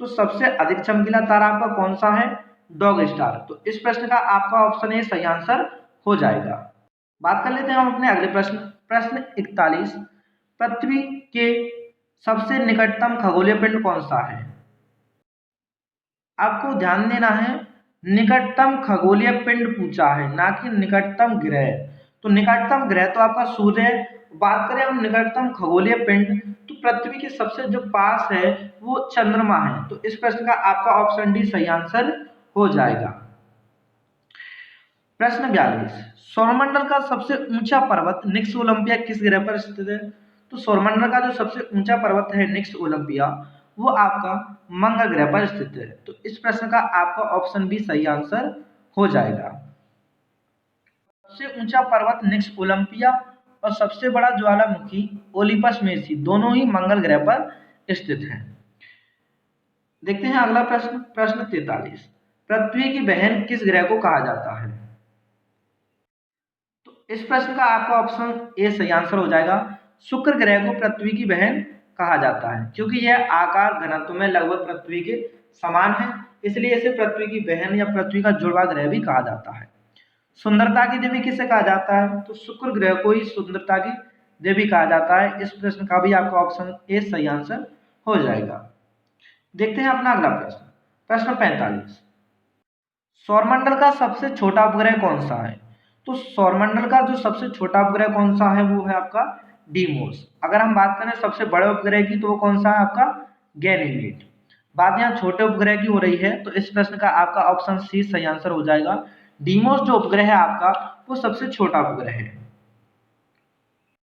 तो सबसे अधिक चमकीला तारा आपका कौन सा है? Dog star. तो इस प्रश्न का आपका ऑप्शन ए सही आंसर हो जाएगा। बात कर लेते हैं हम अपने अगले प्रश्न। प्रश्न 41, पृथ्वी के सबसे निकटतम खगोलीय पिंड कौन सा है? आपको ध्यान देना है, निकटतम खगोलीय पिंड पूछा है, ना कि निकटतम ग्रह। तो निकटतम ग्रह तो आपका सूर्य है। बात करें हम निकटतम खगोलीय पिंड, तो पृथ्वी के सबसे जो पास है वो चंद्रमा है। तो इस प्रश्न का आपका ऑप्शन डी सही आंसर हो जाएगा। प्रश्न 42, सौरमंडल का सबसे ऊंचा पर्वत निक्स ओलंपिया किस ग्रह पर स्थित है? तो सौरमंडल का जो सबसे ऊंचा पर्वत है निक्स ओलंपिया, वो आपका मंगल ग्रह पर स्थित है। तो इस प्रश्न का आपका ऑप्शन बी सही आंसर हो जाएगा। सबसे ऊंचा पर्वत निक्स ओलंपिया और सबसे बड़ा ज्वालामुखी ओलिपस मेसी दोनों ही मंगल ग्रह पर स्थित हैं। देखते हैं अगला प्रश्न, प्रश्न 43। पृथ्वी की बहन किस ग्रह को कहा जाता है? तो इस प्रश्न का आपका ऑप्शन ए सही आंसर हो जाएगा। शुक्र ग्रह को पृथ्वी की बहन कहा जाता है, क्योंकि यह आकार घनत्व में लगभग पृथ्वी के समान है, इसलिए इसे पृथ्वी की बहन या पृथ्वी का जुड़वा ग्रह भी कहा जाता है। सुंदरता की देवी किसे कहा जाता है? तो शुक्र ग्रह को ही सुंदरता की देवी कहा जाता है। इस प्रश्न का भी आपका ऑप्शन ए सही आंसर हो जाएगा। देखते हैं अपना अगला प्रश्न, प्रश्न 45। सौरमंडल का सबसे छोटा उपग्रह कौन सा है? तो सौरमंडल का जो सबसे छोटा उपग्रह कौन सा है वो है आपका डीमोस। अगर हम बात करें सबसे बड़े उपग्रह की तो वो कौन सा है आपका गैनीमेड। बात यहाँ छोटे उपग्रह की हो रही है, तो इस प्रश्न का आपका ऑप्शन सी सही आंसर हो जाएगा। डीमोस जो उपग्रह है आपका वो सबसे छोटा उपग्रह है।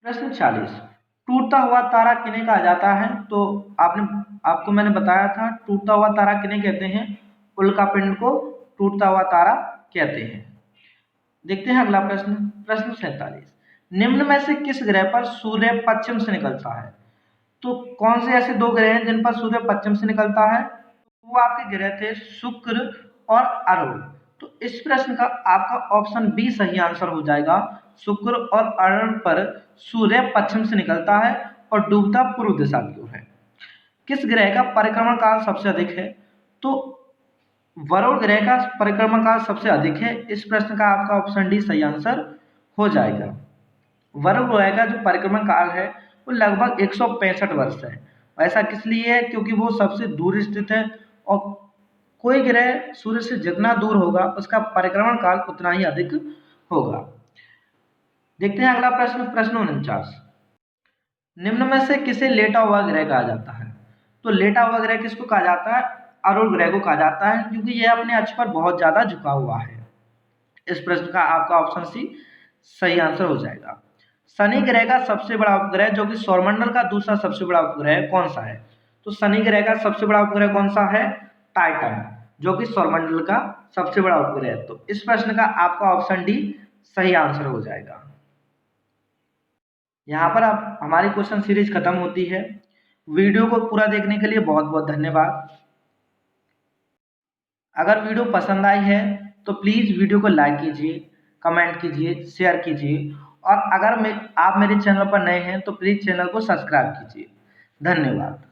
प्रश्न 46। टूटता हुआ तारा किन्हें कहा जाता है? तो आपको मैंने बताया था टूटता हुआ तारा किन्हें कहते हैं? उल्कापिंड को टूटता हुआ तारा कहते हैं। देखते हैं अगला प्रश्न, प्रश्न 47। निम्न में से किस ग्रह पर सूर्य पश्चिम से निकलता है? तो कौन से ऐसे दो ग्रह हैं जिन पर सूर्य पश्चिम से निकलता है? वो आपके ग्रह थे शुक्र और अरुण। तो इस प्रश्न का आपका ऑप्शन बी सही आंसर हो जाएगा। शुक्र और अरुण पर सूर्य पश्चिम से निकलता है और डूबता पूर्व दिशा की ओर है। किस ग्रह का परिक्रमण काल सबसे अधिक है? तो वरुण ग्रह का परिक्रमण काल सबसे अधिक है। इस प्रश्न का आपका ऑप्शन डी सही आंसर हो जाएगा। वरुण ग्रह का जो परिक्रमण काल है वो लगभग 165 वर्ष है। ऐसा किस लिए है? क्योंकि वो सबसे दूर स्थित है और कोई ग्रह सूर्य से जितना दूर होगा उसका परिक्रमण काल उतना ही अधिक होगा। देखते हैं अगला प्रश्न, प्रश्न 49। निम्न में से किसे लेटा हुआ ग्रह कहा जाता है? तो लेटा हुआ ग्रह किसको कहा जाता है? अरुण ग्रह को कहा जाता है, क्योंकि यह अपने अक्ष पर बहुत ज्यादा झुका हुआ है। इस प्रश्न का आपका ऑप्शन सी सही आंसर हो जाएगा। शनि ग्रह का सबसे बड़ा उपग्रह जो कि सौरमंडल का दूसरा सबसे बड़ा उपग्रह कौन सा है? तो शनि ग्रह का सबसे बड़ा उपग्रह कौन सा है? टाइटन, जो कि सौरमंडल का सबसे बड़ा उपग्रह है। तो इस प्रश्न का आपका ऑप्शन डी सही आंसर हो जाएगा। यहाँ पर आप हमारी क्वेश्चन सीरीज खत्म होती है। वीडियो को पूरा देखने के लिए बहुत बहुत धन्यवाद। अगर वीडियो पसंद आई है तो प्लीज़ वीडियो को लाइक कीजिए, कमेंट कीजिए, शेयर कीजिए और अगर आप मेरे चैनल पर नए हैं तो प्लीज़ चैनल को सब्सक्राइब कीजिए। धन्यवाद।